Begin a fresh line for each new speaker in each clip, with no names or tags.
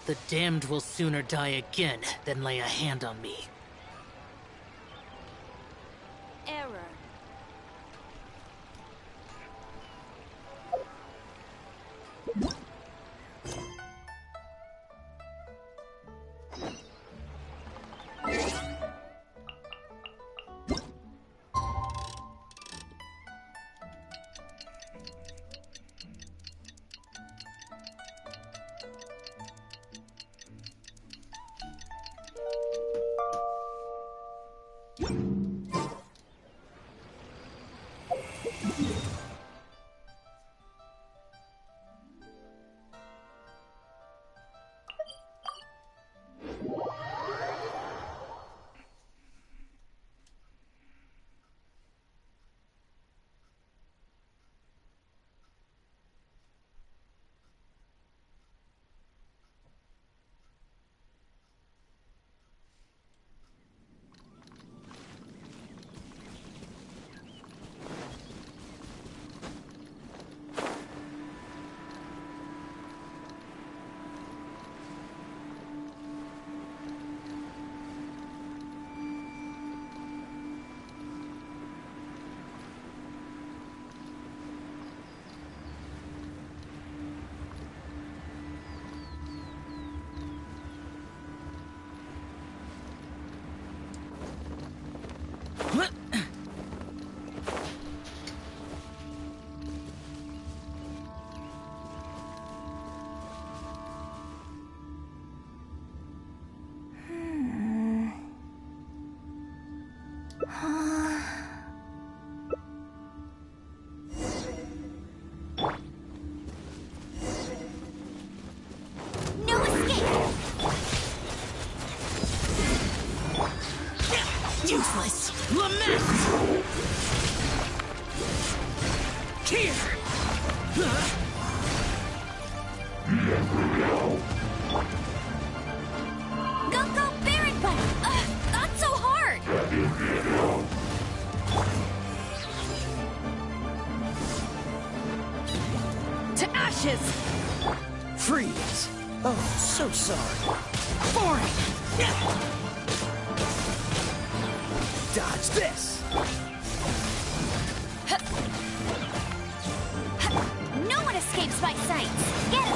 The damned will sooner die again than lay a hand on me.
Error. No escape!
Useless! Lament! Here!
Go, Baron Bite! Not so hard!
To ashes! Freeze! Oh, so sorry. Boring! Dodge this!
No one escapes my sights! Get him!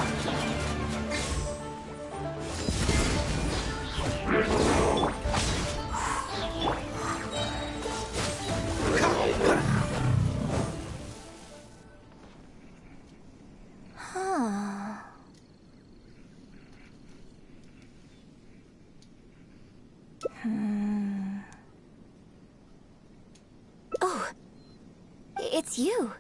Oh, it's you.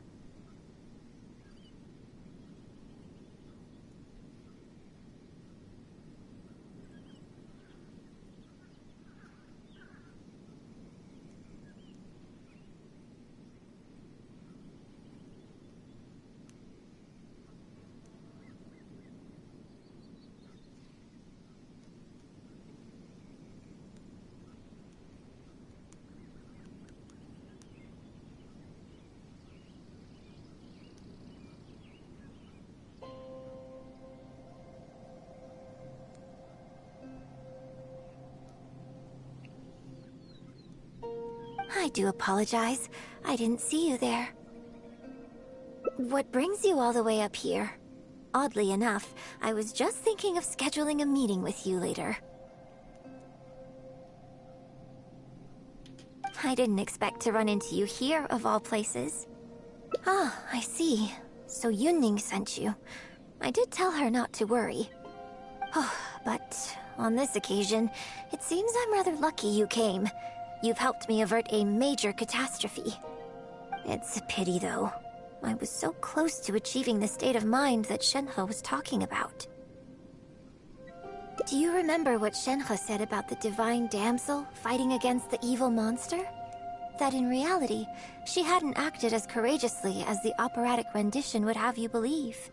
I do apologize. I didn't see you there. What brings you all the way up here? Oddly enough, I was just thinking of scheduling a meeting with you later. I didn't expect to run into you here, of all places. Ah, I see. So Yunning sent you. I did tell her not to worry. Oh, but on this occasion, it seems I'm rather lucky you came. You've helped me avert a major catastrophe. It's a pity, though. I was so close to achieving the state of mind that Shenhe was talking about. Do you remember what Shenhe said about the divine damsel fighting against the evil monster? That in reality, she hadn't acted as courageously as the operatic rendition would have you believe.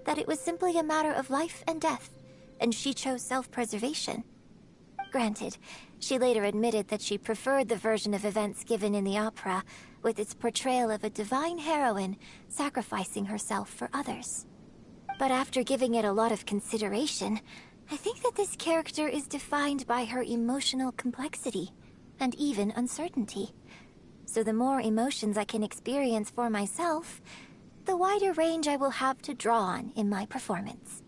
That it was simply a matter of life and death, and she chose self-preservation. Granted, she later admitted that she preferred the version of events given in the opera, with its portrayal of a divine heroine sacrificing herself for others. But after giving it a lot of consideration, I think that this character is defined by her emotional complexity, and even uncertainty. So the more emotions I can experience for myself, the wider range I will have to draw on in my performance.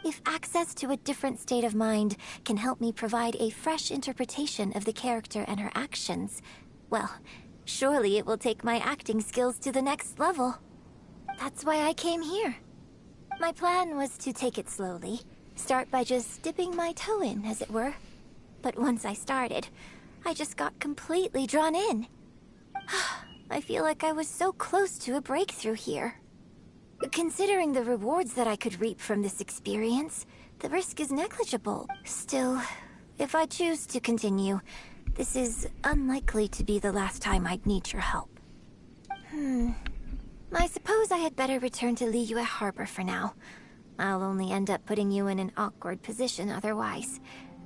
If access to a different state of mind can help me provide a fresh interpretation of the character and her actions, well, surely it will take my acting skills to the next level. That's why I came here. My plan was to take it slowly, start by just dipping my toe in, as it were. But once I started, I just got completely drawn in. I feel like I was so close to a breakthrough here. Considering the rewards that I could reap from this experience, the risk is negligible. Still, if I choose to continue, this is unlikely to be the last time I'd need your help. I suppose I had better return to Liyue Harbor for now. I'll only end up putting you in an awkward position otherwise.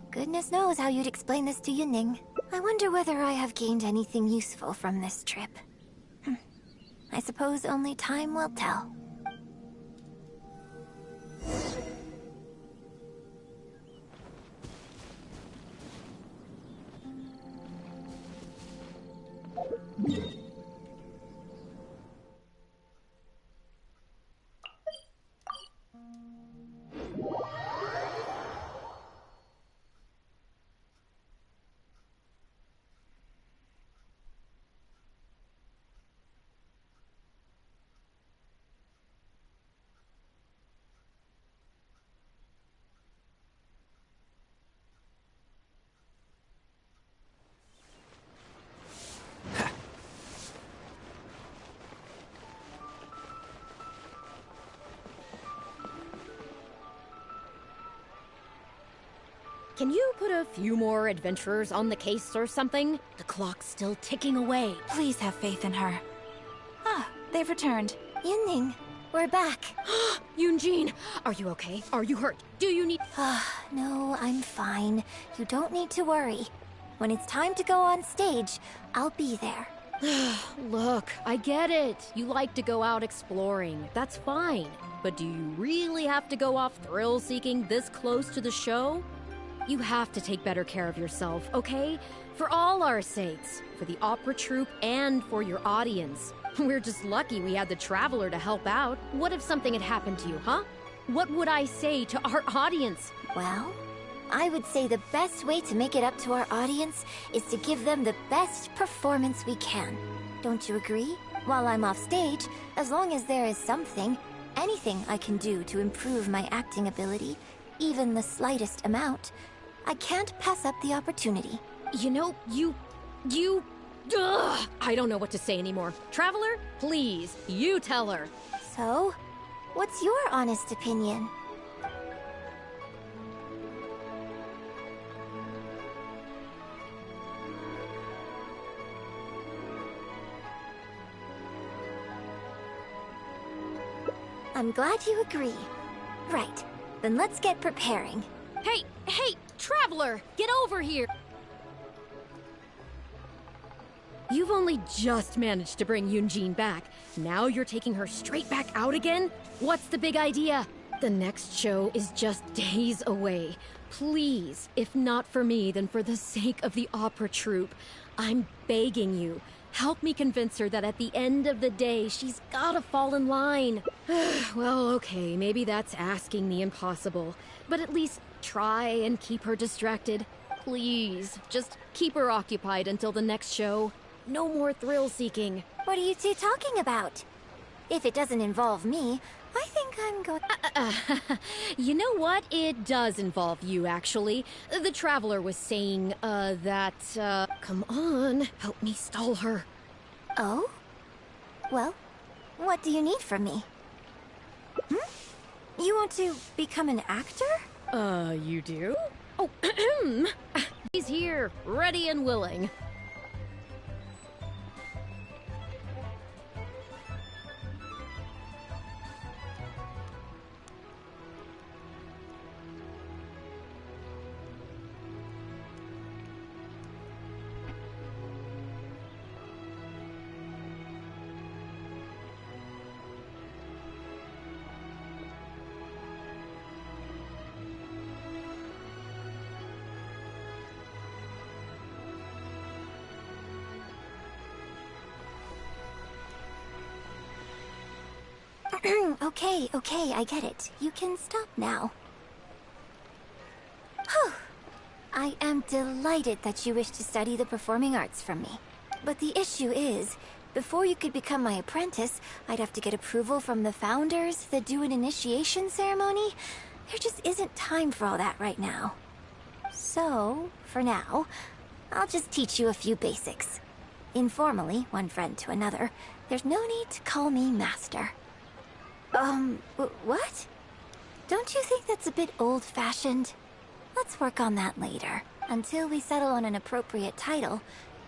Goodness knows how you'd explain this to Yunning. I wonder whether I have gained anything useful from this trip. I suppose only time will tell.
Can you put a few more adventurers on the case or something? The clock's still ticking away.
Please have faith in her. Ah, they've returned.
Yunning, we're back.
Yunjin, are you okay? Are you hurt? Do you need...
No, I'm fine. You don't need to worry. When it's time to go on stage, I'll be there.
Look, I get it. You like to go out exploring. That's fine. But do you really have to go off thrill-seeking this close to the show? You have to take better care of yourself, okay? For all our sakes. For the opera troupe and for your audience. We're just lucky we had the Traveler to help out. What if something had happened to you, huh? What would I say to our audience?
Well, I would say the best way to make it up to our audience is to give them the best performance we can. Don't you agree? While I'm off stage, as long as there is something, anything I can do to improve my acting ability, even the slightest amount, I can't pass up the opportunity.
You know, Ugh, I don't know what to say anymore. Traveler, please, you tell her.
So, what's your honest opinion? I'm glad you agree. Right, then let's get preparing.
Hey, Traveler, get over here! You've only just managed to bring Yunjin back. Now you're taking her straight back out again? What's the big idea? The next show is just days away. Please, if not for me, then for the sake of the opera troupe, I'm begging you. Help me convince her that at the end of the day, she's gotta fall in line. Well, okay, maybe that's asking the impossible. But at least try and keep her distracted. Please, just keep her occupied until the next show. No more thrill-seeking.
What are you two talking about? If it doesn't involve me, I think I'm going...
You know what? It does involve you, actually. The Traveler was saying, come on, help me stall her.
Oh? Well, what do you need from me? You want to become an actor?
You do? Oh, he's here, ready and willing.
Okay, I get it. You can stop now. Whew. I am delighted that you wish to study the performing arts from me. But the issue is, before you could become my apprentice, I'd have to get approval from the founders that do an initiation ceremony. There just isn't time for all that right now. So, for now, I'll just teach you a few basics. Informally, one friend to another, there's no need to call me master. What? Don't you think that's a bit old-fashioned? Let's work on that later. Until we settle on an appropriate title,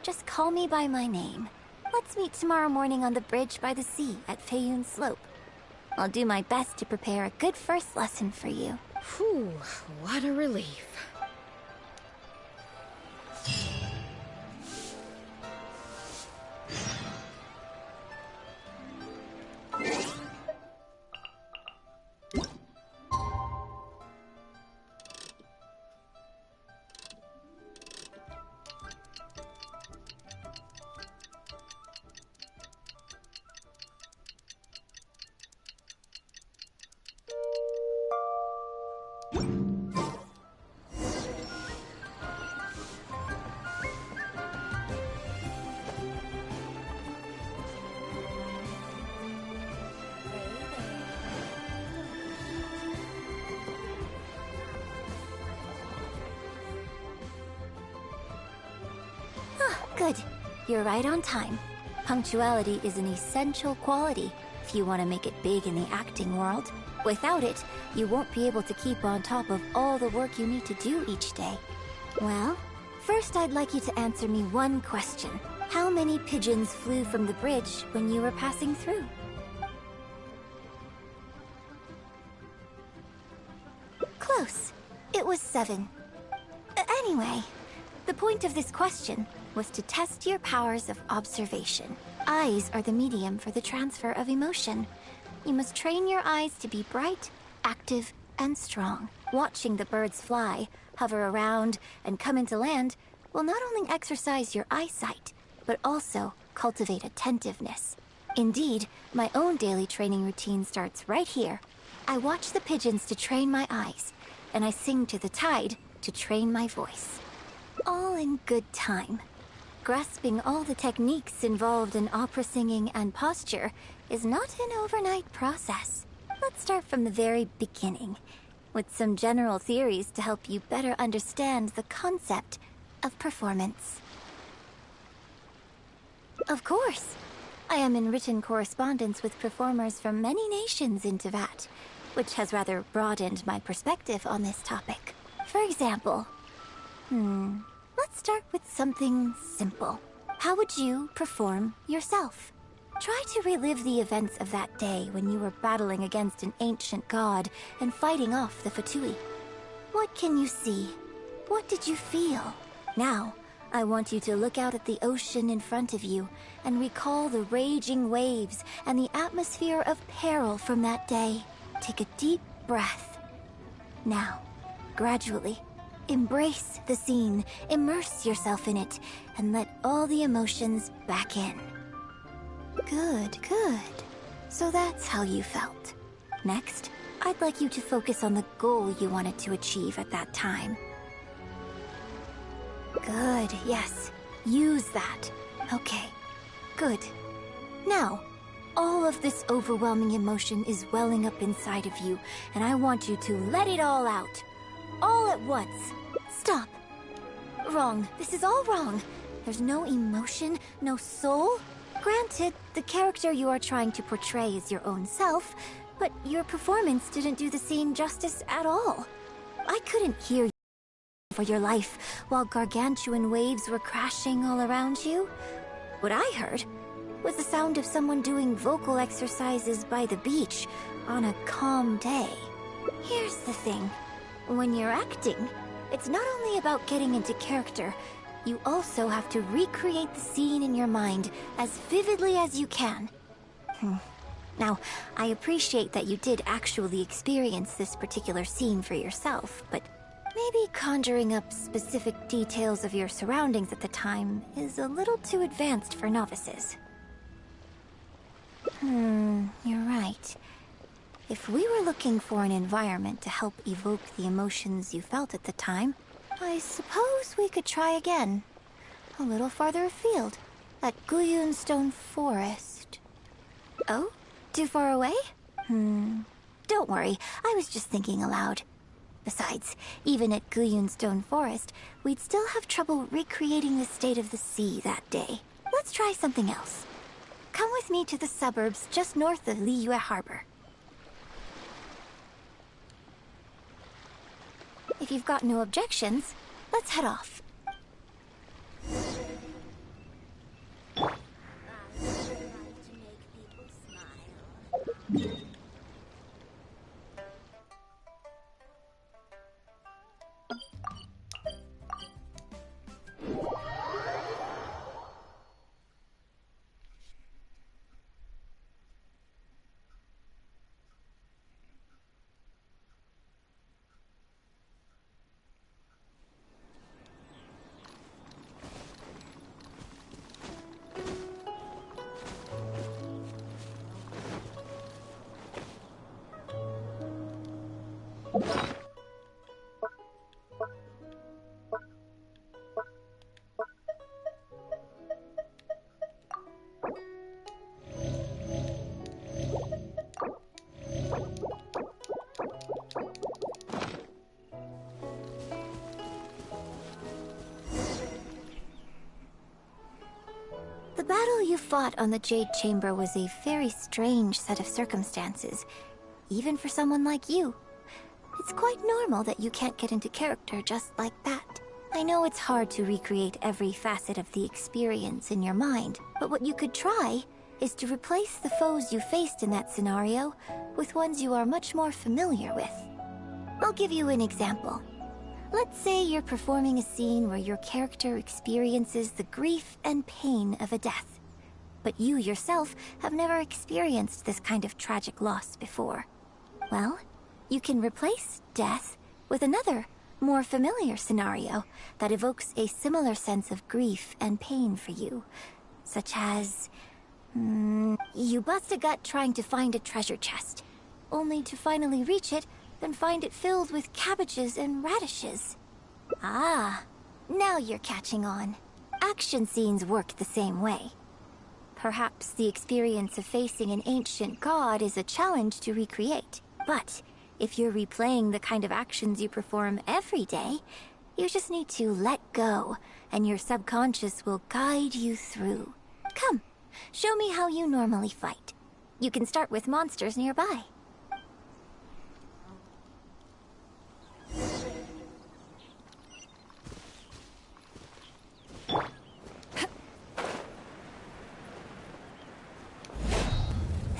just call me by my name. Let's meet tomorrow morning on the bridge by the sea at Feiyun Slope. I'll do my best to prepare a good first lesson for you.
Whew, what a relief.
Good. You're right on time. Punctuality is an essential quality if you want to make it big in the acting world. Without it, you won't be able to keep on top of all the work you need to do each day. Well, first I'd like you to answer me one question. How many pigeons flew from the bridge when you were passing through? Close. It was 7. Anyway, the point of this question was to test your powers of observation. Eyes are the medium for the transfer of emotion. You must train your eyes to be bright, active, and strong. Watching the birds fly, hover around, and come into land will not only exercise your eyesight, but also cultivate attentiveness. Indeed, my own daily training routine starts right here. I watch the pigeons to train my eyes, and I sing to the tide to train my voice. All in good time. Grasping all the techniques involved in opera singing and posture is not an overnight process. Let's start from the very beginning, with some general theories to help you better understand the concept of performance. Of course, I am in written correspondence with performers from many nations in Teyvat, which has rather broadened my perspective on this topic. For example, let's start with something simple. How would you perform yourself? Try to relive the events of that day when you were battling against an ancient god and fighting off the Fatui. What can you see? What did you feel? Now, I want you to look out at the ocean in front of you and recall the raging waves and the atmosphere of peril from that day. Take a deep breath. Now, gradually, embrace the scene, immerse yourself in it, and let all the emotions back in. Good. So that's how you felt. Next, I'd like you to focus on the goal you wanted to achieve at that time. Good, yes. Use that. Okay, good. Now, all of this overwhelming emotion is welling up inside of you, and I want you to let it all out. All at once. Stop. Wrong. This is all wrong. There's no emotion, no soul. Granted, the character you are trying to portray is your own self, but your performance didn't do the scene justice at all. I couldn't hear you for your life while gargantuan waves were crashing all around you. What I heard was the sound of someone doing vocal exercises by the beach on a calm day. Here's the thing. When you're acting, it's not only about getting into character, you also have to recreate the scene in your mind as vividly as you can. Now, I appreciate that you did actually experience this particular scene for yourself, but maybe conjuring up specific details of your surroundings at the time is a little too advanced for novices. You're right. If we were looking for an environment to help evoke the emotions you felt at the time, I suppose we could try again. A little farther afield, at Stone Forest. Oh? Too far away? Don't worry, I was just thinking aloud. Besides, even at Stone Forest, we'd still have trouble recreating the state of the sea that day. Let's try something else. Come with me to the suburbs just north of Liyue Harbor. If you've got no objections, let's head off. The battle you fought on the Jade Chamber was a very strange set of circumstances, even for someone like you. It's quite normal that you can't get into character just like that. I know it's hard to recreate every facet of the experience in your mind, but what you could try is to replace the foes you faced in that scenario with ones you are much more familiar with. I'll give you an example. Let's say you're performing a scene where your character experiences the grief and pain of a death, but you yourself have never experienced this kind of tragic loss before. Well, you can replace death with another, more familiar scenario that evokes a similar sense of grief and pain for you, such as... you bust a gut trying to find a treasure chest, only to finally reach it, then find it filled with cabbages and radishes. Ah, now you're catching on. Action scenes work the same way. Perhaps the experience of facing an ancient god is a challenge to recreate, but if you're replaying the kind of actions you perform every day, you just need to let go, and your subconscious will guide you through. Come, show me how you normally fight. You can start with monsters nearby.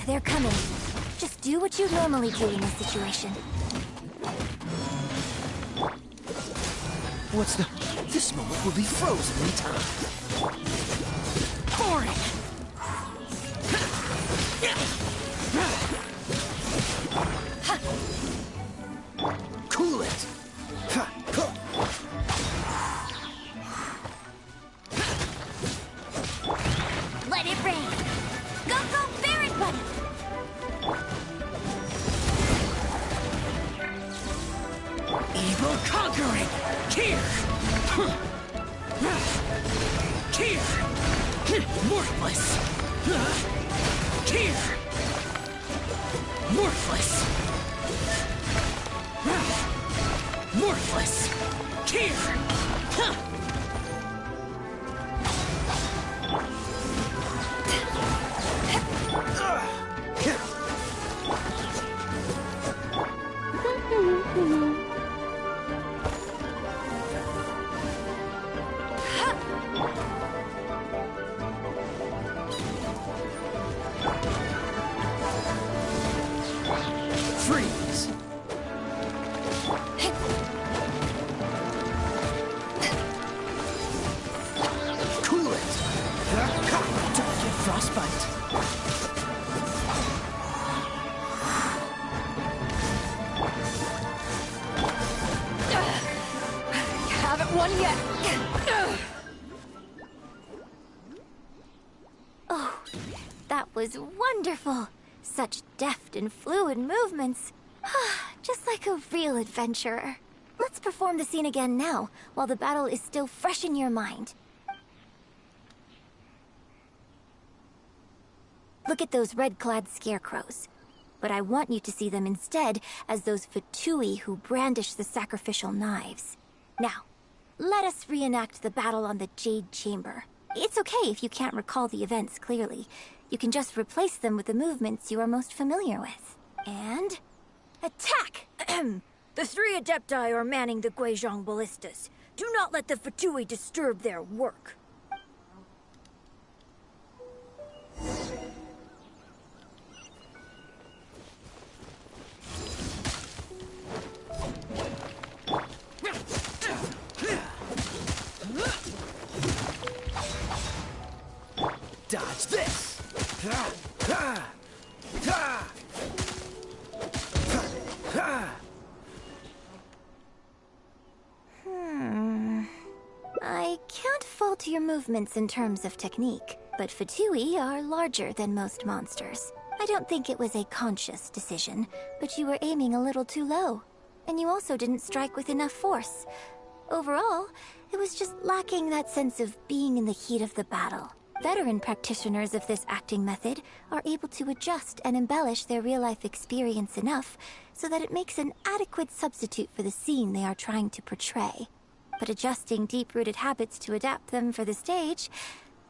They're coming. Just do what you normally do in this situation.
What's the... This moment will be frozen in time. Boring! Cool it!
Let it rain! Go, go, Barret Buddy!
Evil conquering! Here! Here! Worthless! Here! Worthless! Worthless! Here! Freeze! Cool it! Don't get frostbite!
Haven't won yet.
Oh, that was wonderful. Such deft and fluid movements. Just like a real adventurer. Let's perform the scene again now, while the battle is still fresh in your mind. Look at those red-clad scarecrows. But I want you to see them instead as those Fatui who brandish the sacrificial knives. Now, let us reenact the battle on the Jade Chamber. It's okay if you can't recall the events clearly. You can just replace them with the movements you are most familiar with. And... attack! The 3 Adepti are manning the Guizhong ballistas. Do not let the Fatui disturb their work.
Dodge this!
I can't fault your movements in terms of technique, but Fatui are larger than most monsters. I don't think it was a conscious decision, but you were aiming a little too low. And you also didn't strike with enough force. Overall, it was just lacking that sense of being in the heat of the battle. Veteran practitioners of this acting method are able to adjust and embellish their real-life experience enough so that it makes an adequate substitute for the scene they are trying to portray. But adjusting deep-rooted habits to adapt them for the stage,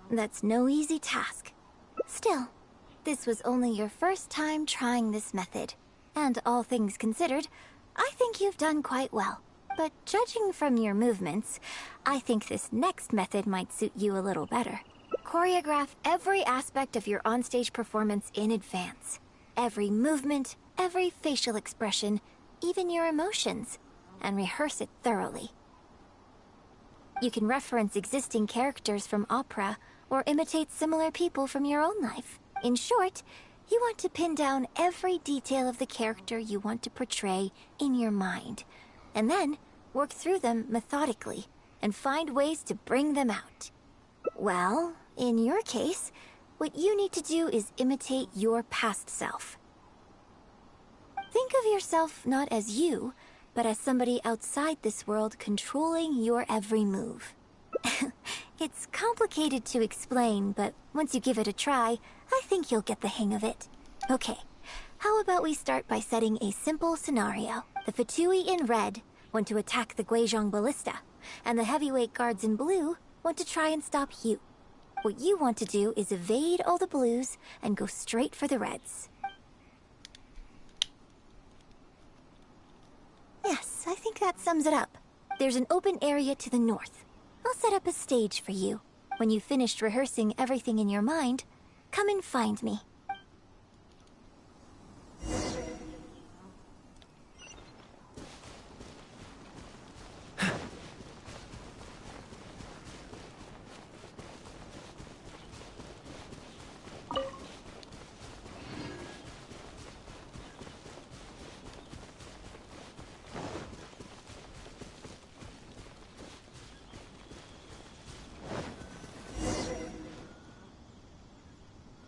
that's no easy task. Still, this was only your first time trying this method, and all things considered, I think you've done quite well. But judging from your movements, I think this next method might suit you a little better. Choreograph every aspect of your onstage performance in advance. Every movement, every facial expression, even your emotions, and rehearse it thoroughly. You can reference existing characters from opera or imitate similar people from your own life. In short, you want to pin down every detail of the character you want to portray in your mind, and then work through them methodically and find ways to bring them out. Well, in your case, what you need to do is imitate your past self. Think of yourself not as you, but as somebody outside this world controlling your every move. It's complicated to explain, but once you give it a try, I think you'll get the hang of it. Okay, how about we start by setting a simple scenario. The Fatui in red want to attack the Guizhong ballista, and the heavyweight guards in blue want to try and stop you. What you want to do is evade all the blues and go straight for the reds. Yes, I think that sums it up. There's an open area to the north. I'll set up a stage for you. When you've finished rehearsing everything in your mind, come and find me.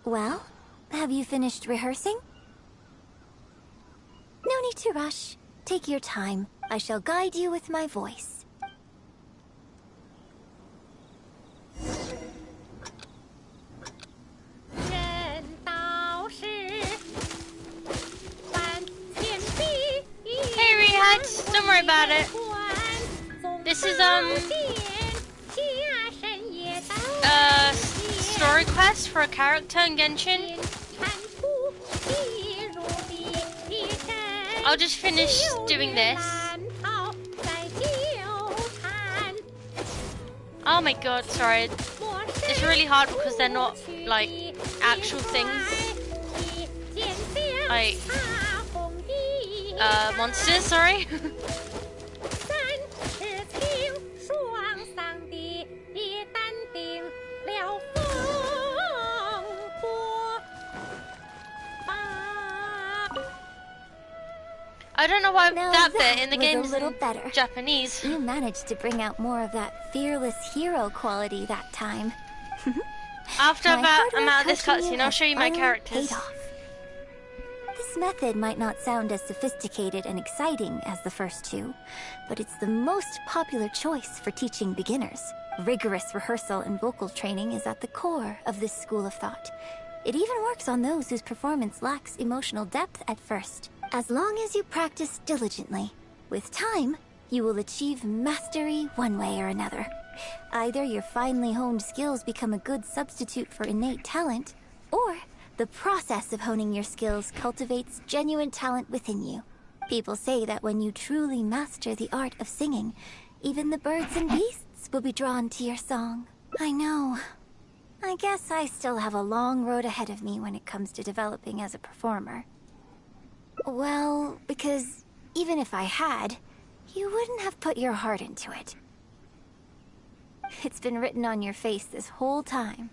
Well, have you finished rehearsing? No need to rush. Take your time. I shall guide you with my voice.
Hey Rehad, don't worry about it. This is story quest for a character in Genshin. I'll just finish doing this. Oh my god, sorry. It's really hard because they're not like actual things. Like monsters, sorry. I don't know why that bit in the game is in Japanese.
You managed to bring out more of that fearless hero quality that time.
After I'm out of this cutscene, I'll show you my characters.
This method might not sound as sophisticated and exciting as the first two, but it's the most popular choice for teaching beginners. Rigorous rehearsal and vocal training is at the core of this school of thought. It even works on those whose performance lacks emotional depth at first. As long as you practice diligently, with time, you will achieve mastery one way or another. Either your finely honed skills become a good substitute for innate talent, or the process of honing your skills cultivates genuine talent within you. People say that when you truly master the art of singing, even the birds and beasts will be drawn to your song. I know. I guess I still have a long road ahead of me when it comes to developing as a performer. Well, because even if I had, you wouldn't have put your heart into it. It's been written on your face this whole time.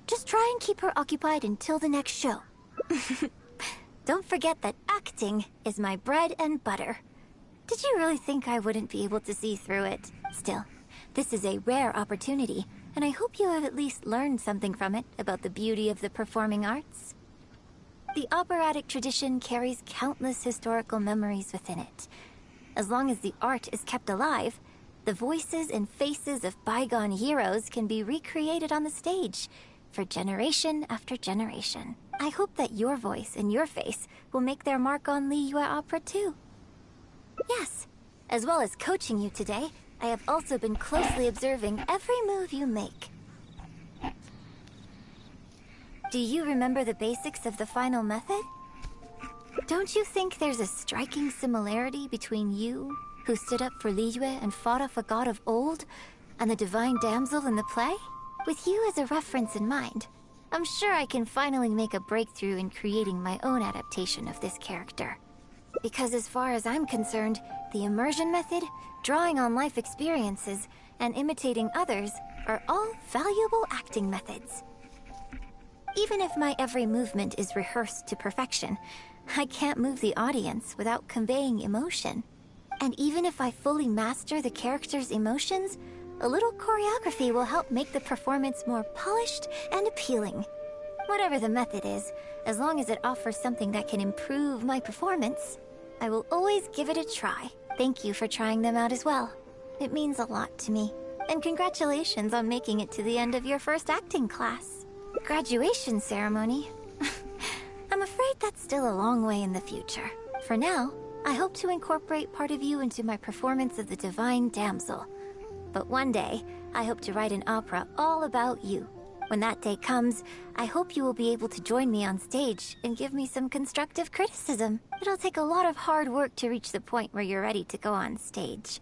Just try and keep her occupied until the next show. Don't forget that acting is my bread and butter. Did you really think I wouldn't be able to see through it? Still, this is a rare opportunity, and I hope you have at least learned something from it about the beauty of the performing arts. The operatic tradition carries countless historical memories within it. As long as the art is kept alive, the voices and faces of bygone heroes can be recreated on the stage for generation after generation. I hope that your voice and your face will make their mark on Liyue Opera too. Yes, as well as coaching you today, I have also been closely observing every move you make. Do you remember the basics of the final method? Don't you think there's a striking similarity between you, who stood up for Liyue and fought off a god of old, and the divine damsel in the play? With you as a reference in mind, I'm sure I can finally make a breakthrough in creating my own adaptation of this character. Because as far as I'm concerned, the immersion method, drawing on life experiences, and imitating others are all valuable acting methods. Even if my every movement is rehearsed to perfection, I can't move the audience without conveying emotion. And even if I fully master the character's emotions, a little choreography will help make the performance more polished and appealing. Whatever the method is, as long as it offers something that can improve my performance, I will always give it a try. Thank you for trying them out as well. It means a lot to me. And congratulations on making it to the end of your first acting class. Graduation ceremony? I'm afraid that's still a long way in the future. For now, I hope to incorporate part of you into my performance of the Divine Damsel. But one day, I hope to write an opera all about you. When that day comes, I hope you will be able to join me on stage and give me some constructive criticism. It'll take a lot of hard work to reach the point where you're ready to go on stage.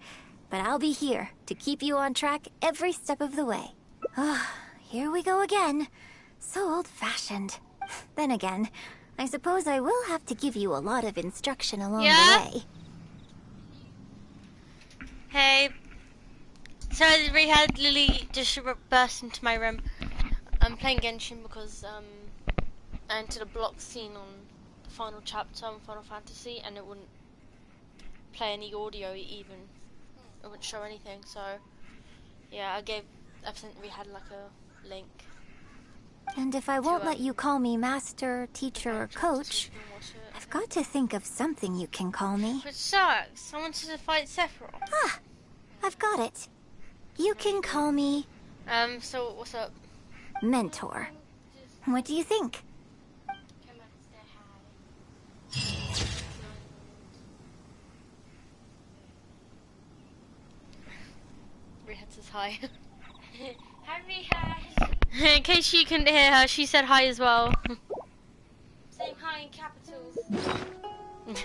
But I'll be here to keep you on track every step of the way. Ah, here we go again. So old-fashioned. Then again, I suppose I will have to give you a lot of instruction along the way.
Hey. So we had Lily just burst into my room. I'm playing Genshin because I entered a block scene on the final chapter on Final Fantasy and it wouldn't play any audio even. It wouldn't show anything, so yeah, I think we had like a link.
And if I won't let you call me master, teacher, or coach, I've got to think of something you can call me.
But sucks. I wanted to fight Sephiroth.
Ah, I've got it. You can call me...
So what's up?
Mentor. What do you think?
Rehat says hi.
Hi, Rehat.
In case you couldn't hear her, she said hi as well.
Saying hi in capitals. Did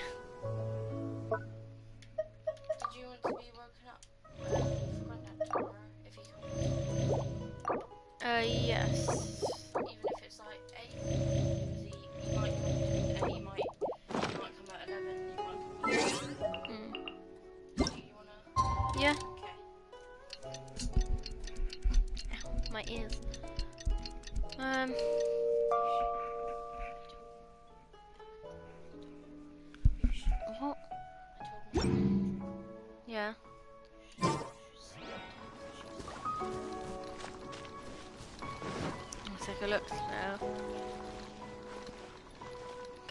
you want to be woken up? For contact tomorrow, if you can.
Yes.
Even if it's like 8, you might come between 8, you might come at 11, you might come at 1. Do you wanna?
Yeah.
Okay.
Ow, my ears. What? Yeah. Let's take a look now.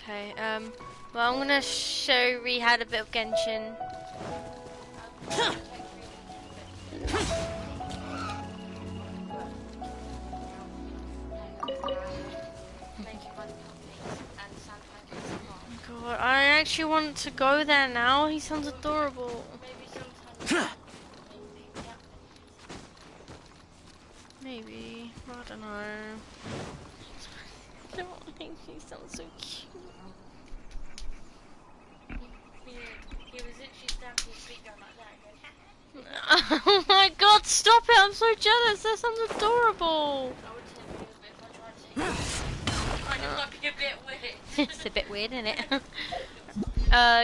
Okay, well, I'm gonna show Rehad a bit of Genshin. God, I actually want to go there now. He sounds adorable. Maybe. I don't know. I don't think he sounds so cute. He was literally stamping his feet down like that again. Oh my god, stop it! I'm so jealous. That sounds adorable. I would tell you, but if I tried to, I know might be a bit weird. It's a bit weird, isn't it?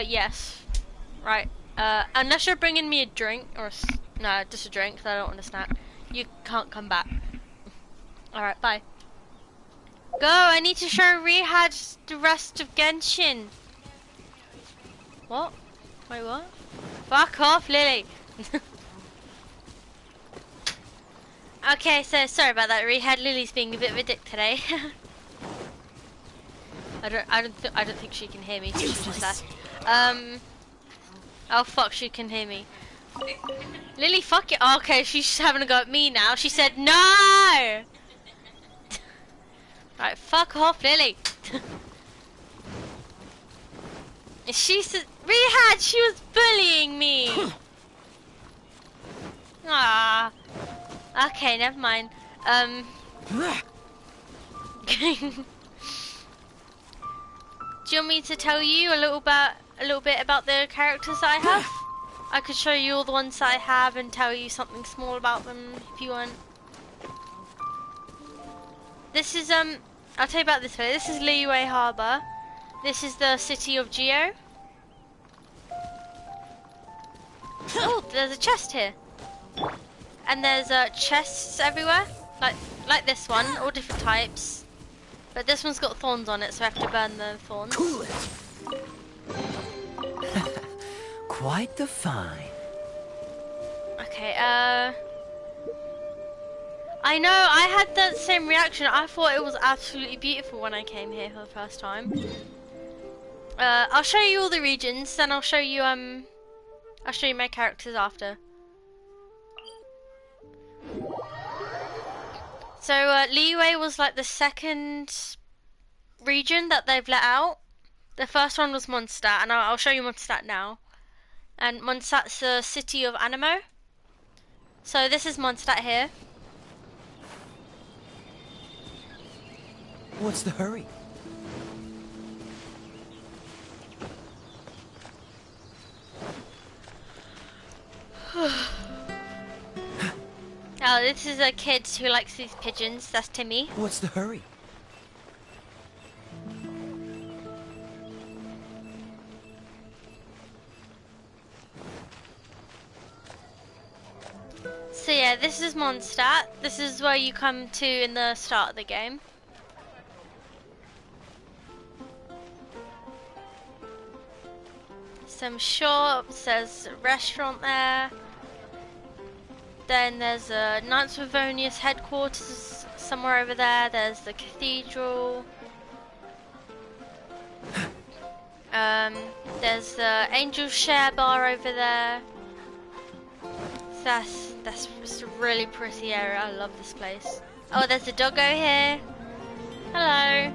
Yes. Right. Unless you're bringing me a drink or no, just a drink. 'Cause I don't want a snack. You can't come back. All right, bye. Go! I need to show Rehad the rest of Genshin. What? Wait, what? Fuck off, Lily. Okay, so sorry about that. Rehad, Lily's being a bit of a dick today. I don't think she can hear me. So she just left. Oh fuck, she can hear me. Lily, fuck it. Oh, okay, she's having a go at me now. She said no. Right, fuck off, Lily. She said, Rehad, she was bullying me. Ah. Okay, never mind. Do you want me to tell you a little bit about the characters that I have? I could show you all the ones that I have and tell you something small about them if you want. This is I'll tell you about this place. This is Liyue Harbor. This is the city of Geo. Oh, there's a chest here. And there's chests everywhere, like this one, all different types. But this one's got thorns on it, so I have to burn the thorns.
Cool it. Quite the find.
Okay, I know, I had that same reaction. I thought it was absolutely beautiful when I came here for the first time. I'll show you all the regions, then I'll show you my characters after. So, Liyue was like the second region that they've let out. The first one was Mondstadt, and I'll show you Mondstadt now. And Mondstadt's the city of Anemo. So this is Mondstadt here.
What's the hurry?
Oh, this is a kid who likes these pigeons. That's Timmy.
What's the hurry?
So yeah, this is Mondstadt. This is where you come to in the start of the game. Some shops, there's a restaurant there. Then there's a Knights of Livonia's headquarters somewhere over there. There's the cathedral. There's the Angel Share bar over there. So that's just a really pretty area. I love this place. Oh, there's a doggo here. Hello.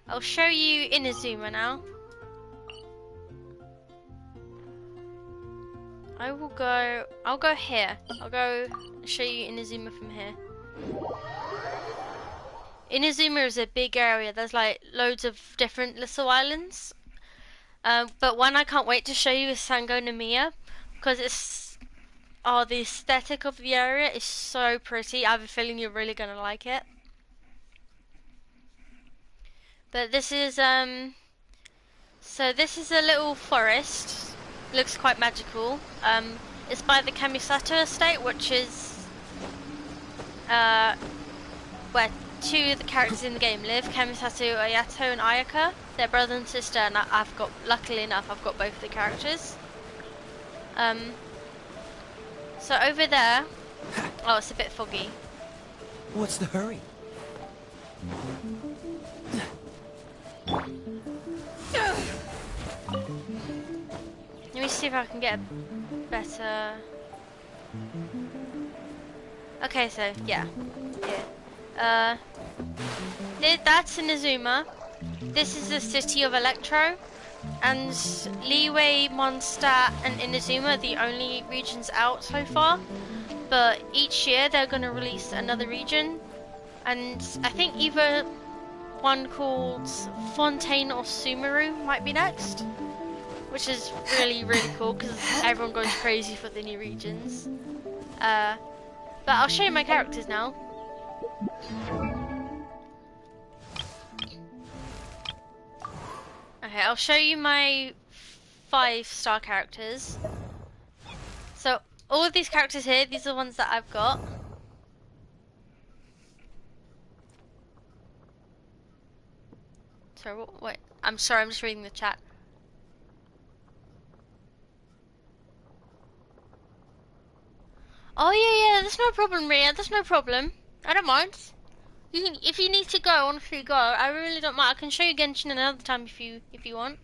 I'll show you Inazuma now. I'll go here. I'll go show you Inazuma from here. Inazuma is a big area. There's like loads of different little islands. But one I can't wait to show you is Sangonomiya, because the aesthetic of the area is so pretty. I have a feeling you're really gonna like it. But this is so this is a little forest. Looks quite magical. It's by the Kamisato estate, which is where two of the characters in the game live, Kamisato, Ayato and Ayaka. They're brother and sister, and luckily enough, I've got both of the characters. So over there, oh, it's a bit foggy.
What's the hurry?
Let me see if I can get a better... Okay, so, yeah. That's Inazuma. This is the city of Electro. And Leeway, Mondstadt, and Inazuma are the only regions out so far. But each year they're going to release another region. And I think either one called Fontaine or Sumeru might be next. Which is really, really cool because everyone goes crazy for the new regions. But I'll show you my characters now. Okay, I'll show you my 5-star characters. So, all of these characters here, these are the ones that I've got. So, wait, I'm sorry, I'm just reading the chat. Oh yeah, that's no problem, Ria. That's no problem. I don't mind. You can, if you need to go, honestly, go. I really don't mind. I can show you Genshin another time if you want.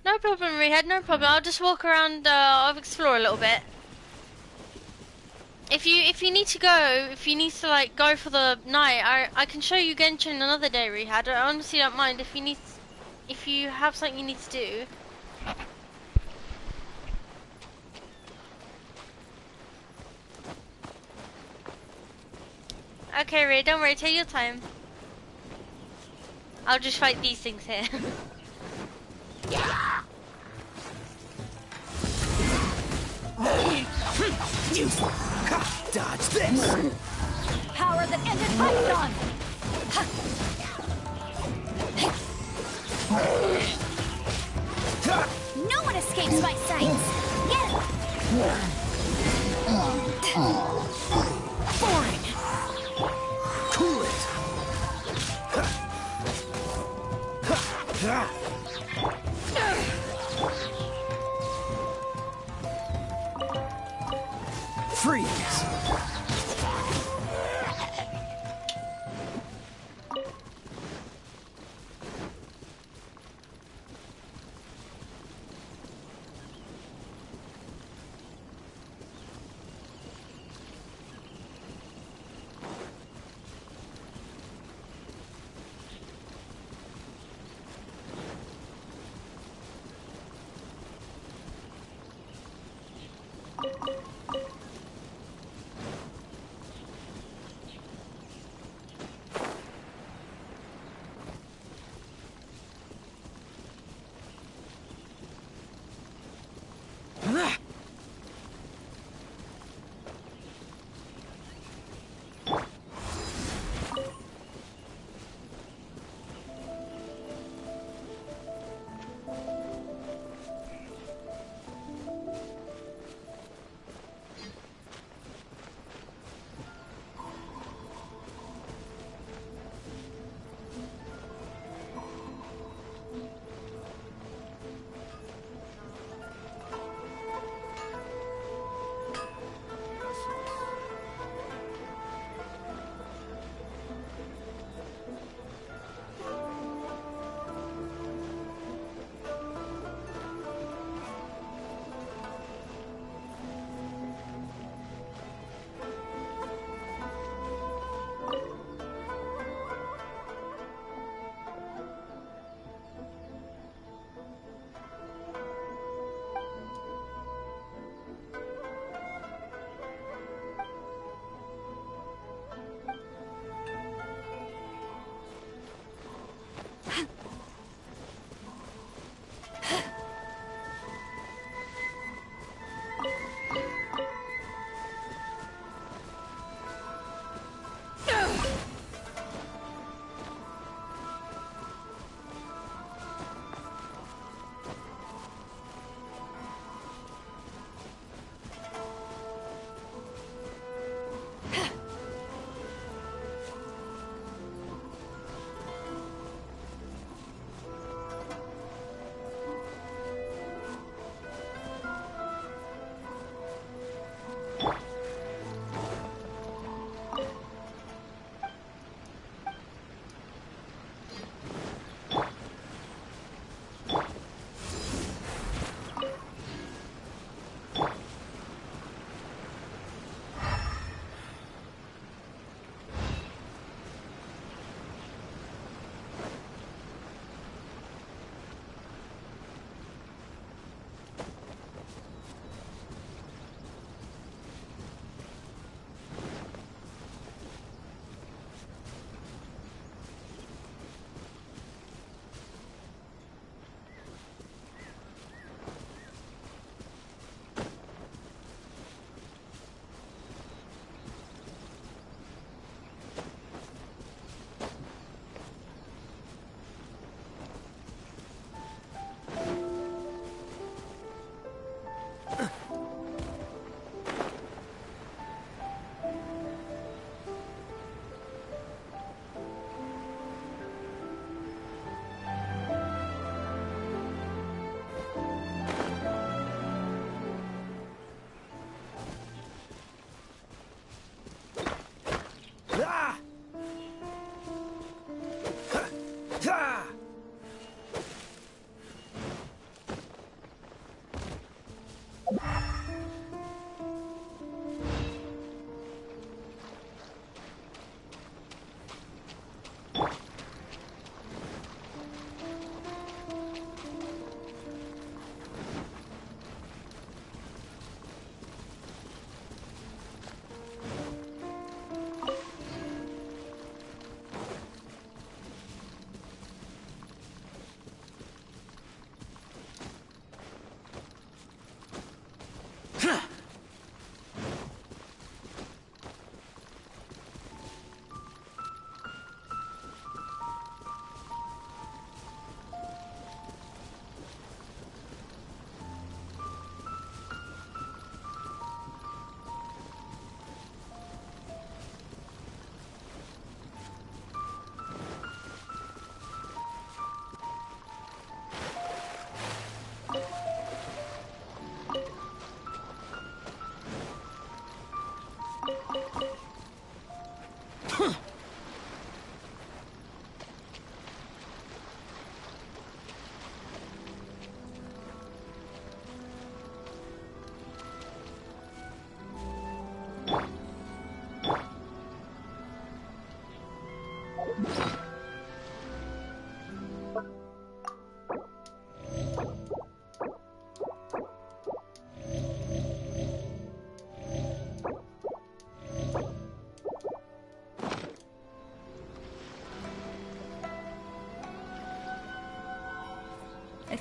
No problem, Rehad. No problem. I'll just walk around. I'll explore a little bit. If you need to go, if you need to like go for the night, I can show you Genshin another day, Rehad. I honestly don't mind if you have something you need to do. Okay, Ray, don't worry, take your time. I'll just fight these things here.
Dodge this!
Power that ended Python! No one escapes my sights!
Fine! Cool it! Freeze!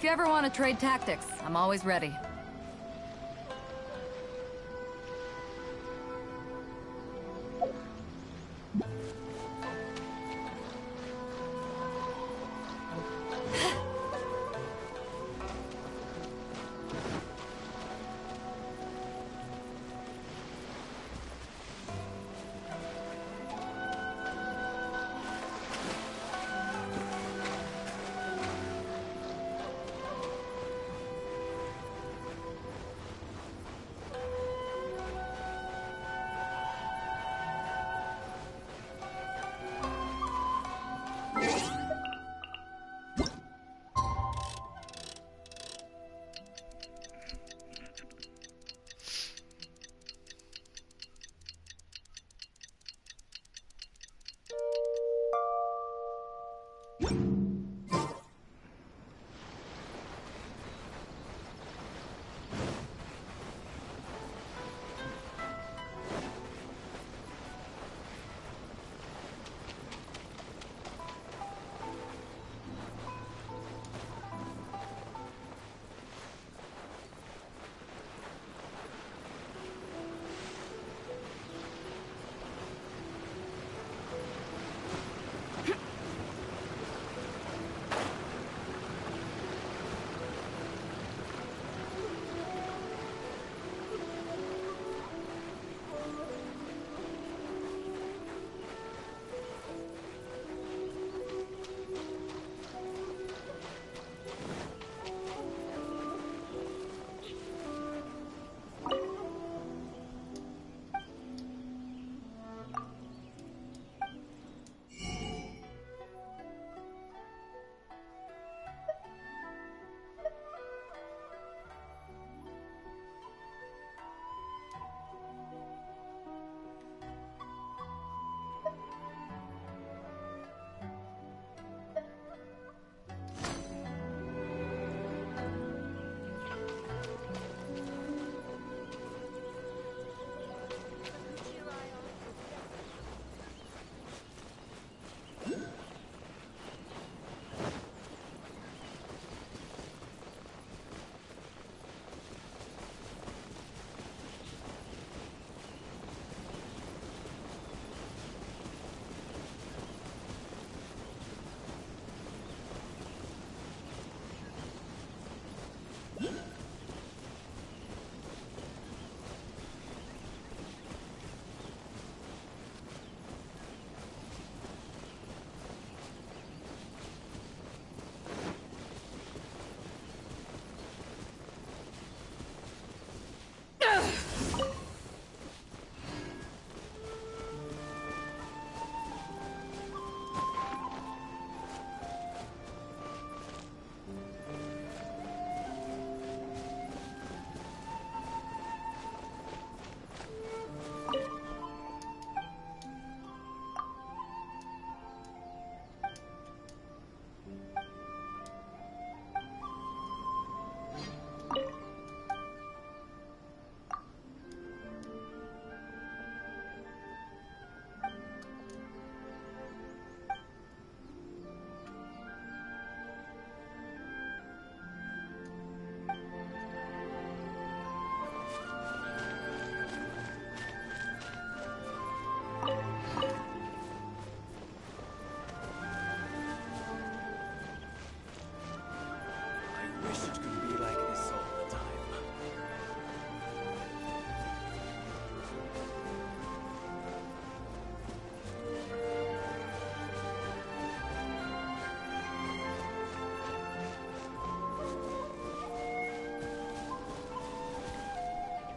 If you ever want to trade tactics, I'm always ready.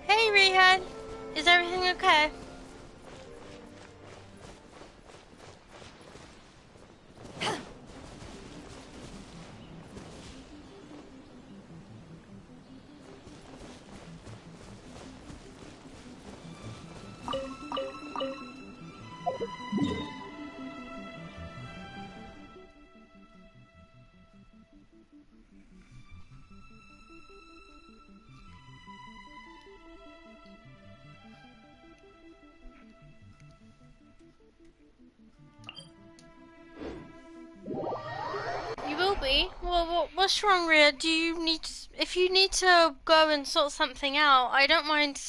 Hey, Rihan. Is everything okay? What's wrong, Rhea? Do you need? If you need to go and sort something out, I don't mind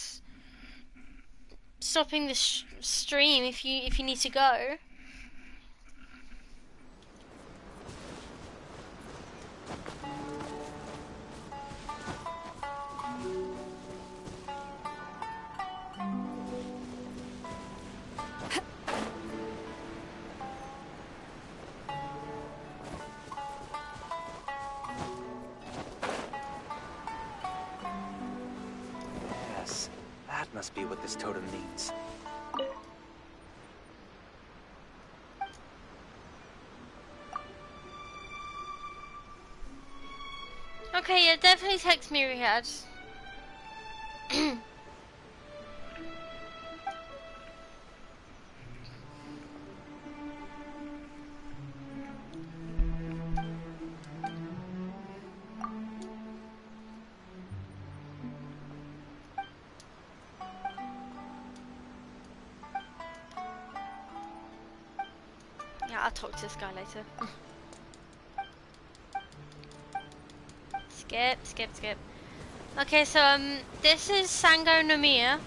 stopping the stream if you need to go.
Yes, that must be what this totem means.
Okay, yeah, definitely text me, Rihad. Yeah, I'll talk to this guy later. Skip. Okay, so this is Sango Nomiya.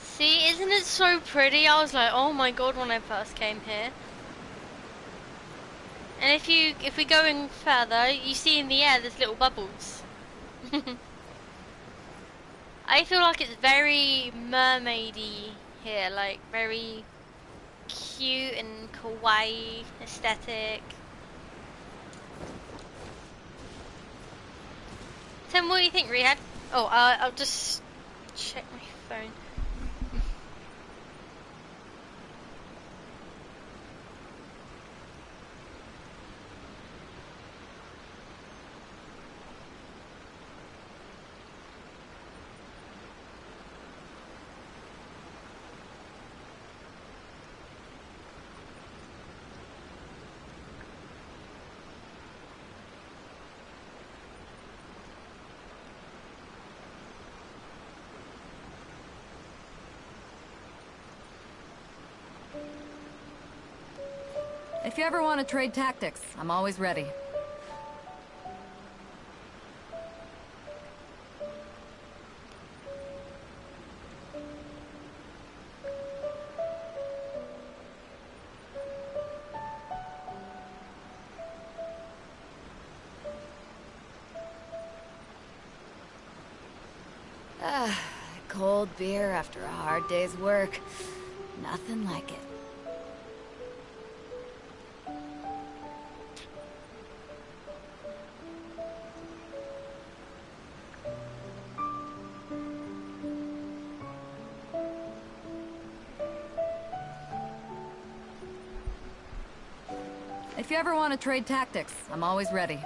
See, isn't it so pretty? I was like, oh my god, when I first came here. And if we go in further, you see in the air there's little bubbles. I feel like it's very mermaidy here, like very cute and kawaii aesthetic. Tell me what you think, Rihad. Oh, I'll just check my phone.
If you ever want to trade tactics, I'm always ready. Cold beer after a hard day's work. Nothing like it. If you ever want to trade tactics, I'm always ready.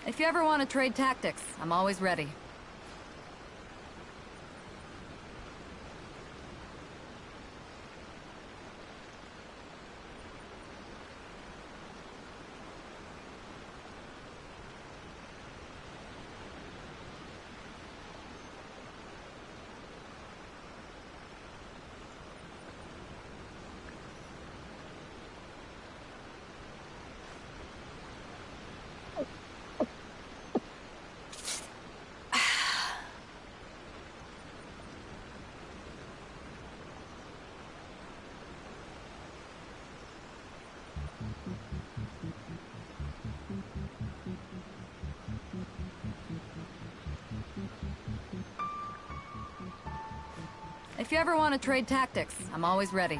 If you ever want to trade tactics, I'm always ready. If you ever want to trade tactics, I'm always ready.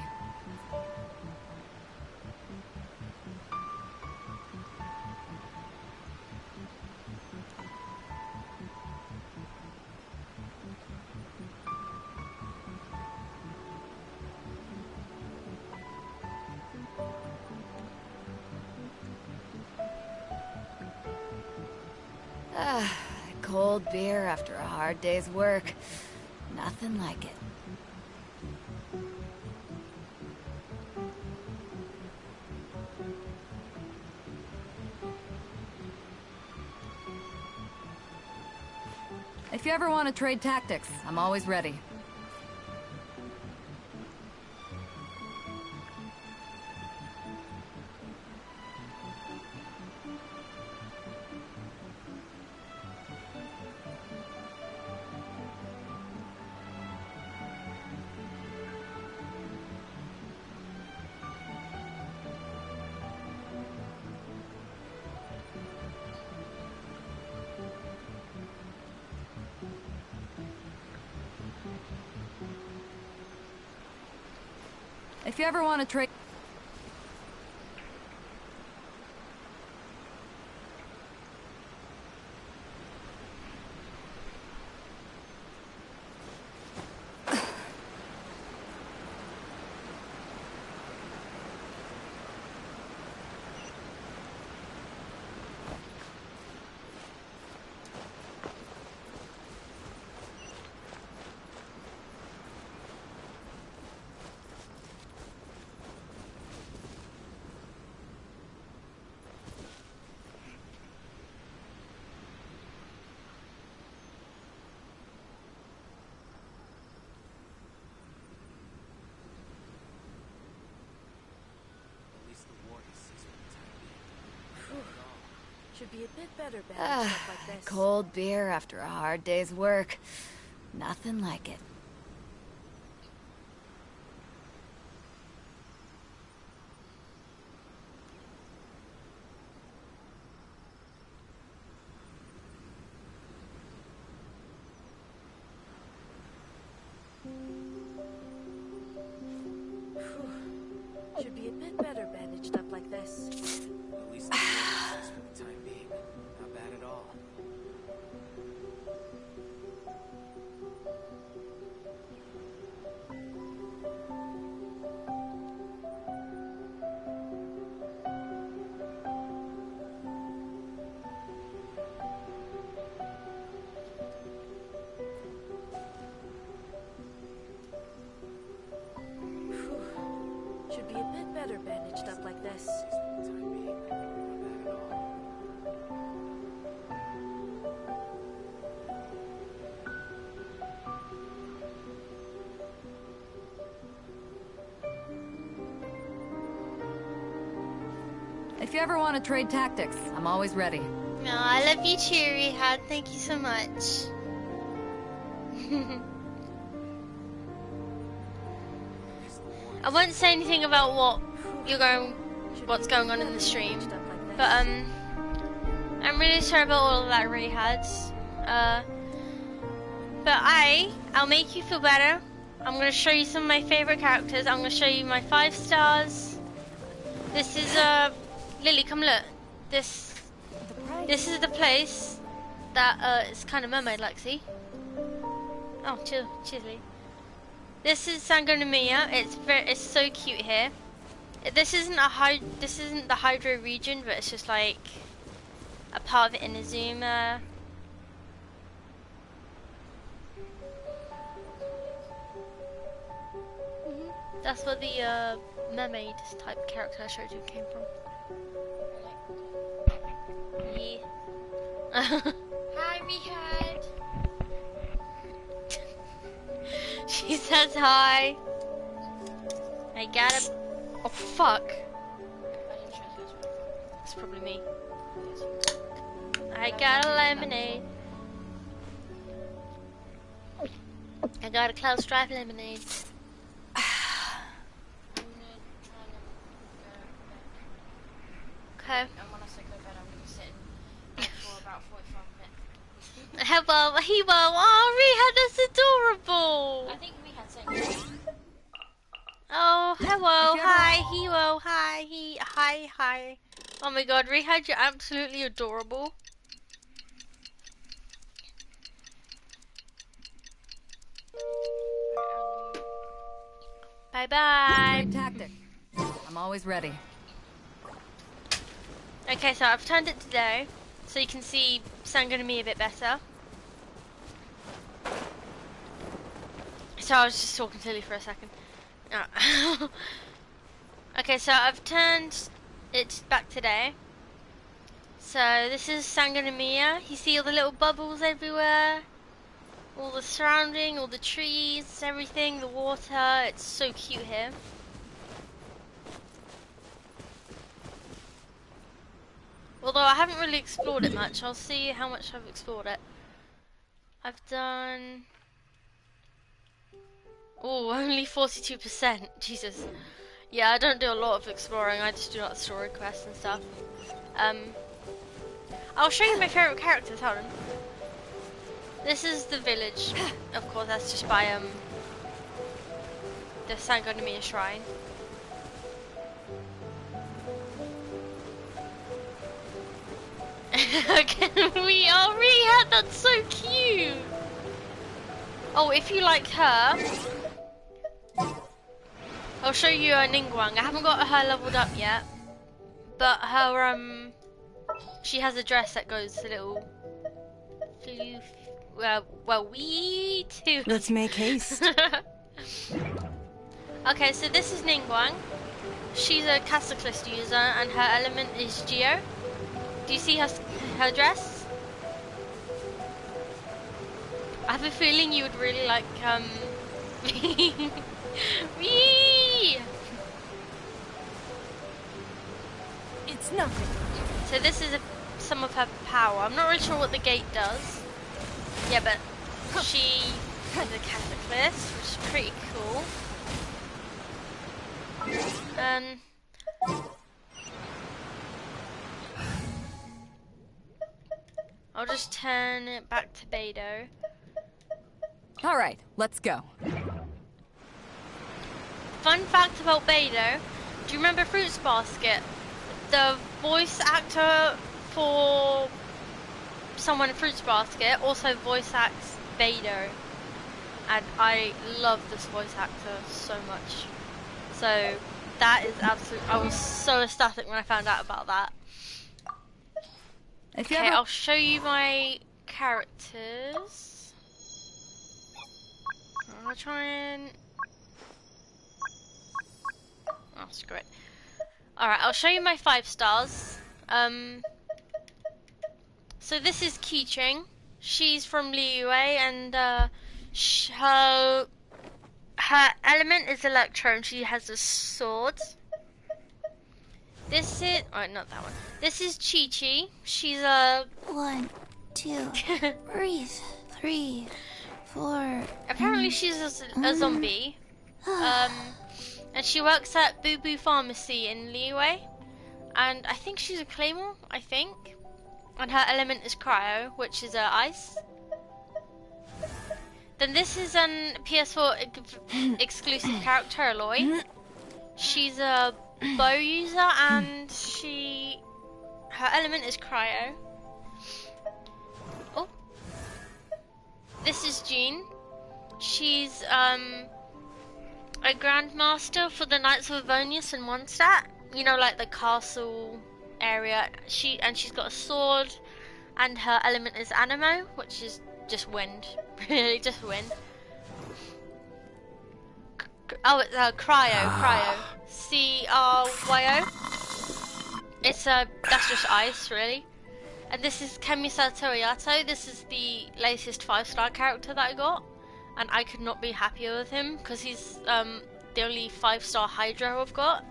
cold beer after a hard day's work. Nothing like it. If you ever want to trade tactics, I'm always ready. If you ever want to trade...
Should be a bit better bad stuff like this.
Cold beer after a hard day's work. Nothing like it.
Should be a bit better bandaged up like this.
At least the war is for the time being. Not bad at all.
Should be a bit better bandaged up like this.
For the time being. Not bad at all.
If you ever want to trade tactics, I'm always ready.
No, I love you too, Rehad. Thank you so much. I won't say anything about what's going on in the stream, but I'm really sorry about all of that, Rehad. But I'll make you feel better. I'm gonna show you some of my favorite characters. I'm gonna show you my 5 stars. This is Lily, come look. This is the place that it's kind of mermaid-like. See? Oh, cheers, Lee. This is Sangonomiya. It's so cute here. This isn't the Hydro region, but it's just like a part of Inazuma. That's where the mermaid type character I showed you came from. Yeah. Hi, Rehad. She says hi. I got a... Oh, fuck. It's probably me. I got a lemonade. I got a cloud stripe lemonade. Okay.
And when I say go to bed, I'm going to be sitting for about 45 minutes.
Hello. Oh, Rehad, that's adorable.
I think we had said
Oh, hello, hi, Hero, hi. Oh my god, Rehad, you're absolutely adorable. Bye-bye.
Tactic. I'm always ready.
Okay, so I've turned it to day, so you can see Sangonomiya a bit better. So I was just talking to Lily for a second. Okay, so I've turned it back today. So this is Sangonomiya. You see all the little bubbles everywhere? All the surrounding, all the trees, everything, the water. It's so cute here. Although I haven't really explored it much. I'll see how much I've explored it. I've done... Oh, only 42%. Jesus. Yeah, I don't do a lot of exploring. I just do like story quests and stuff. I'll show you my favourite characters. Hold on. This is the village. Of course, that's just by the Sangonomiya shrine. Again, we are Rehab. That's so cute. Oh, if you like her, I'll show you a Ningguang. I haven't got her leveled up yet, but her she has a dress that goes a little. Well, we too.
Let's make haste.
Okay, so this is Ningguang. She's a Cataclysm user, and her element is Geo. Do you see her dress? I have a feeling you would really like Wee!
It's nothing.
So this is some of her power. I'm not really sure what the gate does. Yeah, but she is a Cataclysm, which is pretty cool. I'll just turn it back to Beidou.
All right, let's go.
Fun fact about Beidou, do you remember Fruits Basket? The voice actor for someone in Fruits Basket also voice acts Beidou. And I love this voice actor so much. So that is absolutely, I was so ecstatic when I found out about that. Okay, I'll show you my characters. I'll try and... Oh, screw it. Alright, I'll show you my 5 stars. So this is Qiqing. She's from Liyue, and her element is Electro, and she has a sword. This is... Oh, not that one. This is Qiqi. She's a...
1, 2, breathe, 3, 4.
Apparently she's a zombie. And she works at Boo Boo Pharmacy in Liyue. And I think she's a Claymore, I think. And her element is Cryo, which is ice. Then this is an PS4 exclusive character, Aloy. She's a bow user, and her element is Cryo. Oh. This is Jean. She's a Grandmaster for the Knights of Avonius in Mondstadt. You know, like the castle area. She's got a sword, and her element is Anemo, which is just wind. Really, just wind. Oh, it's Cryo. Cryo. It's that's just ice, really. And this is Kemisato Oyato. This is the latest 5-star character that I got, and I could not be happier with him because he's the only 5-star Hydra I've got.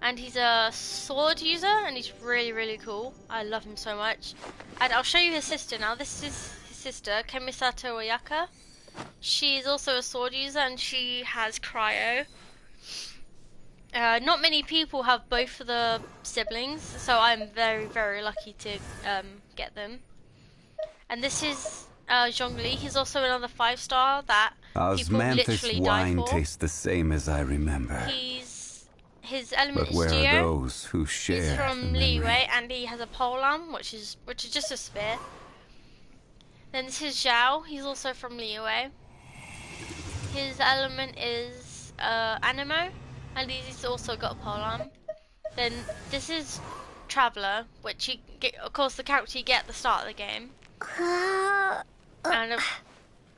And he's a sword user, and he's really, really cool. I love him so much. And I'll show you his sister now. This is his sister, Kemisato Oyaka. She's also a sword user, and she has Cryo. Not many people have both of the siblings, so I'm very, very lucky to get them. And this is Zhongli. He's also another 5-star that people literally die for.
Wine tastes the same as I remember.
His element
but where
is Geo.
are those who share
He's from
the
Liyue,
memory?
and he has a polearm, which is just a spear. Then this is Zhao. He's also from Liyue. His element is Anemo, and he's also got a polearm. Then this is Traveler, which you get, of course, the character you get at the start of the game. And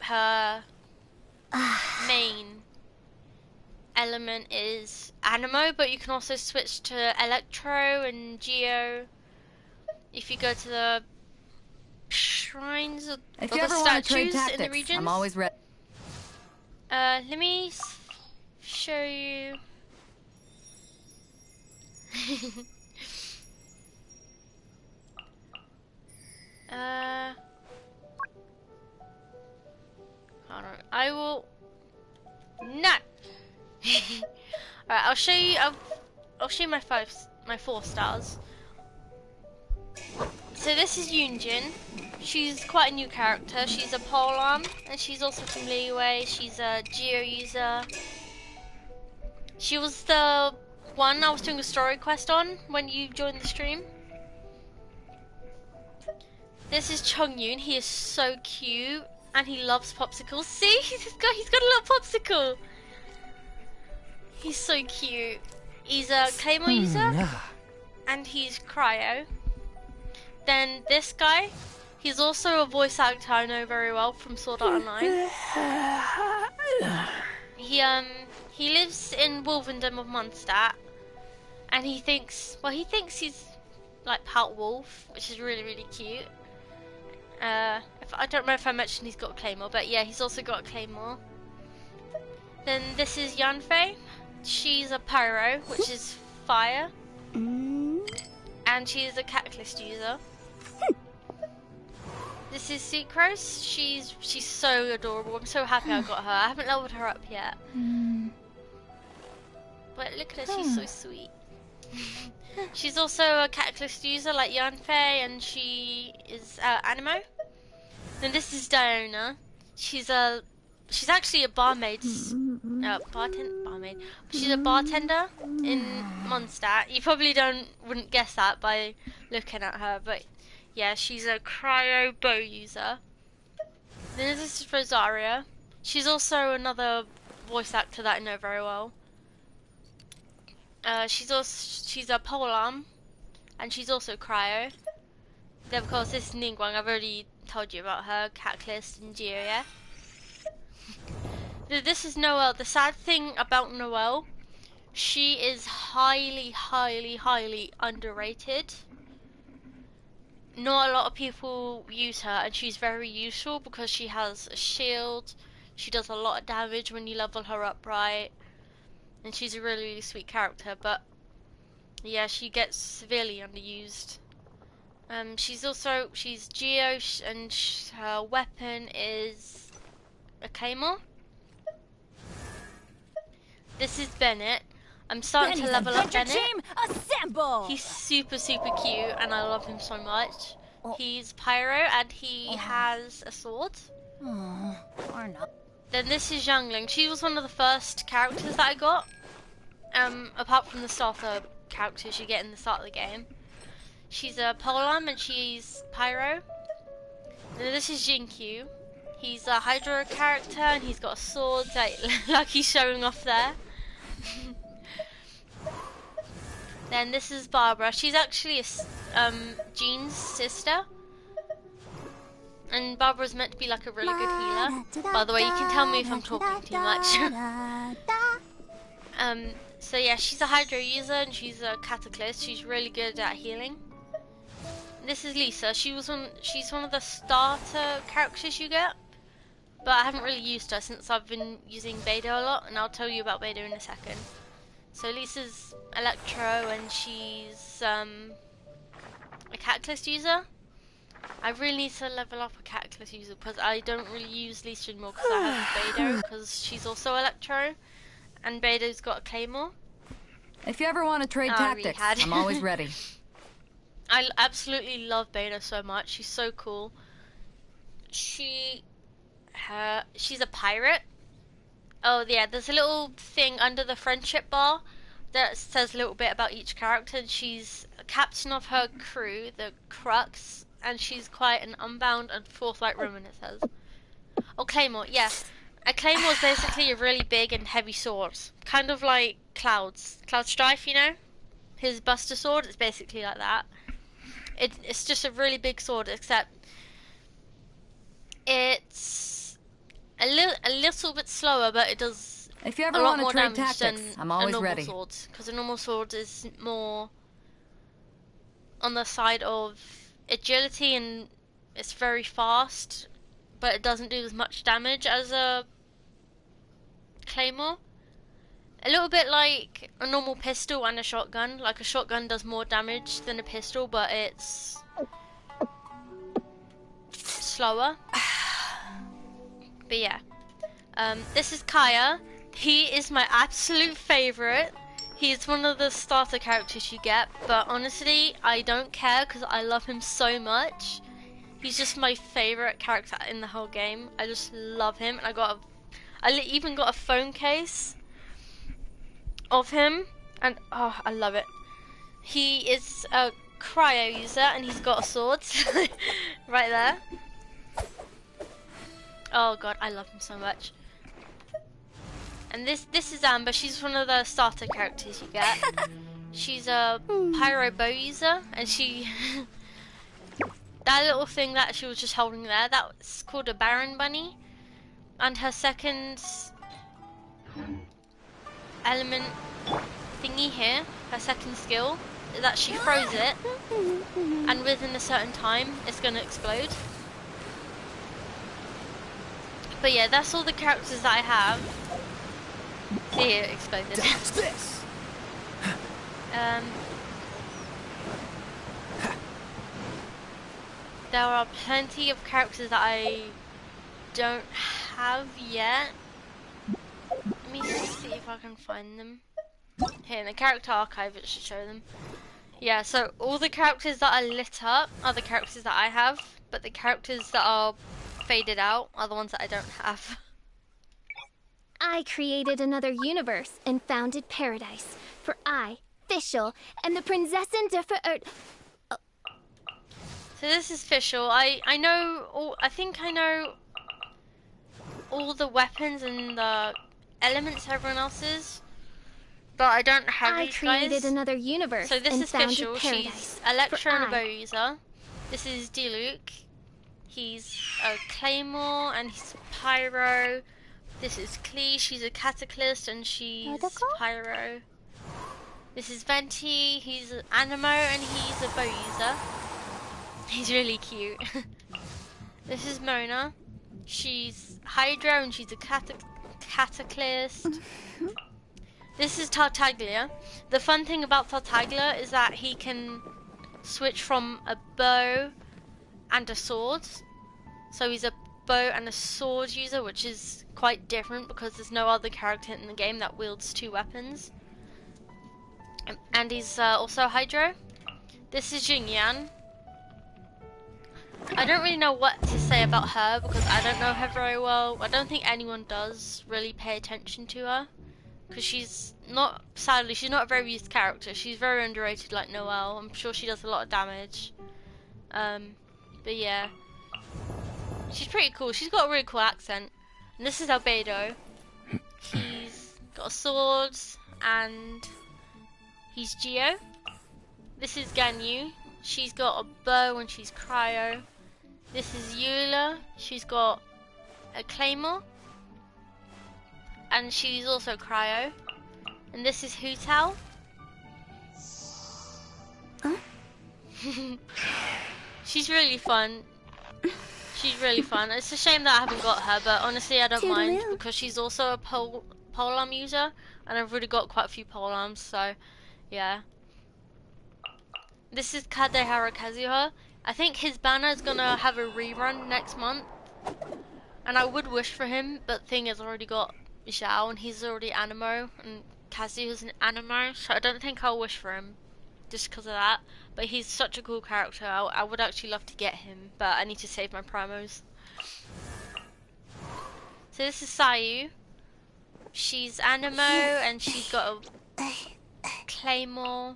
her main element is Animo, but you can also switch to Electro and Geo if you go to the shrines or
If
the
you ever want to trade
statues in the
tactics,
regions.
I'm always ready.
Let me show you. Hold on. I will. No. Alright, I'll show you. I'll show you my 4 stars. So this is Yunjin. She's quite a new character. She's a polearm, and she's also from Liyue. She's a Geo user. She was the one I was doing a story quest on when you joined the stream. This is Chongyun. He is so cute, and he loves popsicles. See, he's got a little popsicle. He's so cute. He's a Claymore user, and he's Cryo. Then this guy, he's also a voice actor I know very well from Sword Art Online. He lives in Wolvendom of Mondstadt, and he thinks he's like part wolf, which is really, really cute. I don't know if I mentioned he's got a Claymore, but yeah, he's also got a Claymore. Then this is Yanfei. She's a Pyro, which is fire, and she is a Catalyst user. This is Sucrose. She's so adorable. I'm so happy I got her. I haven't leveled her up yet. But look at her, she's so sweet. She's also a Catalyst user like Yanfei, and she is Animo. Then this is Diona. She's actually a barmaid. Barmaid. She's a bartender in Mondstadt. You probably wouldn't guess that by looking at her, but yeah, she's a Cryo bow user. Then this is Rosaria. She's also another voice actor that I know very well. She's a polearm, and she's also Cryo. Then of course this is Ningguang. I've already told you about her, Catalyst and Geo, yeah? This is Noelle. The sad thing about Noelle, she is highly, highly, highly underrated. Not a lot of people use her, and she's very useful because she has a shield. She does a lot of damage when you level her up right, and she's a really, really sweet character. But yeah, she gets severely underused. She's Geo, and her weapon is a Claymore. This is Bennett. I'm starting to level up Bennett.
Team, assemble!
He's super, super cute, and I love him so much. He's Pyro, and he has a sword.
Or not.
Then this is Zhangling. She was one of the first characters that I got. Apart from the starter characters you get in the start of the game. She's a polearm, and she's Pyro. Then this is Jinkyu. He's a Hydra character, and he's got a sword, like he's showing off there. Then this is Barbara. She's actually Jean's sister. And Barbara's meant to be like a really good healer. By the way, you can tell me if I'm talking too much. So yeah, she's a Hydro user, and she's a Cataclysm. She's really good at healing. This is Lisa. She's one of the starter characters you get. But I haven't really used her since I've been using Beidou a lot, and I'll tell you about Beidou in a second. So Lisa's Electro, and she's a Catalyst user. I really need to level up a Catalyst user because I don't really use Lisa anymore because I have Beidou, because she's also Electro, and Beidou's got a Claymore.
If you ever want to trade tactics, I'm always ready.
I absolutely love Beidou so much. She's so cool. She's a pirate. Oh yeah, there's a little thing under the friendship bar that says a little bit about each character. And she's a captain of her crew, the Crux, and she's quite an unbound and forthright woman, it says. Oh, Claymore, yeah. A Claymore is basically a really big and heavy sword. Kind of like Cloud Strife, you know? His Buster Sword, it's basically like that. It's just a really big sword, except it's a little bit slower, but it does
If you
a
ever
lot
want to
more
trade
damage
tactics,
than
I'm
a
always
normal
ready.
sword. Because a normal sword is more on the side of agility and it's very fast, but it doesn't do as much damage as a claymore. A little bit like a normal pistol and a shotgun. Like a shotgun does more damage than a pistol, but it's slower. But yeah, this is Kaya. He is my absolute favorite. He's one of the starter characters you get, but honestly, I don't care because I love him so much. He's just my favorite character in the whole game. I just love him. And I even got a phone case of him, and oh, I love it. He is a cryo user, and he's got a sword right there. Oh god, I love him so much. And this is Amber. She's one of the starter characters you get. She's a pyro bow user, and she that little thing that she was just holding there, that's called a Baron Bunny. And her second element thingy here, her second skill, is that she throws it, and within a certain time, it's gonna explode. But yeah, that's all the characters that I have. See, it exploded. There are plenty of characters that I don't have yet. Let me see if I can find them. Here in the character archive it should show them. Yeah, so all the characters that are lit up are the characters that I have, but the characters that are faded out are the ones that I don't have.
I created another universe and founded paradise for I, Fischl, and the Prinzessin der Verirrt.
So this is Fischl. I know all. I think I know all the weapons and the elements everyone else is, but I don't have
I
these
created
guys.
another universe
So this
and
is
founded
Fischl.
paradise.
She's Electro and a
I-
bow user. This is Diluc. He's a claymore and he's pyro. This is Klee. She's a cataclysm and she's pyro. This is Venti. He's an anemo and he's a bow user. He's really cute. This is Mona. She's Hydro and she's a cataclysm. This is Tartaglia. The fun thing about Tartaglia is that he can switch from a bow and a sword. So he's a bow and a sword user, which is quite different because there's no other character in the game that wields two weapons. And he's also Hydro. This is Jingyan. I don't really know what to say about her because I don't know her very well. I don't think anyone does really pay attention to her because she's not, sadly, she's not a very used character. She's very underrated like Noelle. I'm sure she does a lot of damage. But yeah, she's pretty cool. She's got a really cool accent. And this is Albedo. He's got a sword and he's Geo. This is Ganyu. She's got a bow and she's cryo. This is Eula. She's got a claymore. And she's also cryo. And this is Hu Tao.
Huh?
She's really fun. She's really fun. It's a shame that I haven't got her, but honestly I don't mind because she's also a polearm user. And I've really got quite a few polearms, so yeah. This is Kadehara Kazuha. I think his banner is gonna have a rerun next month. And I would wish for him, but thing is, I already got Zhao and he's already Anemo, and Kazuha's an Anemo, so I don't think I'll wish for him just because of that. But he's such a cool character. I would actually love to get him, but I need to save my primos. So this is Sayu. She's Anemo and she's got a claymore.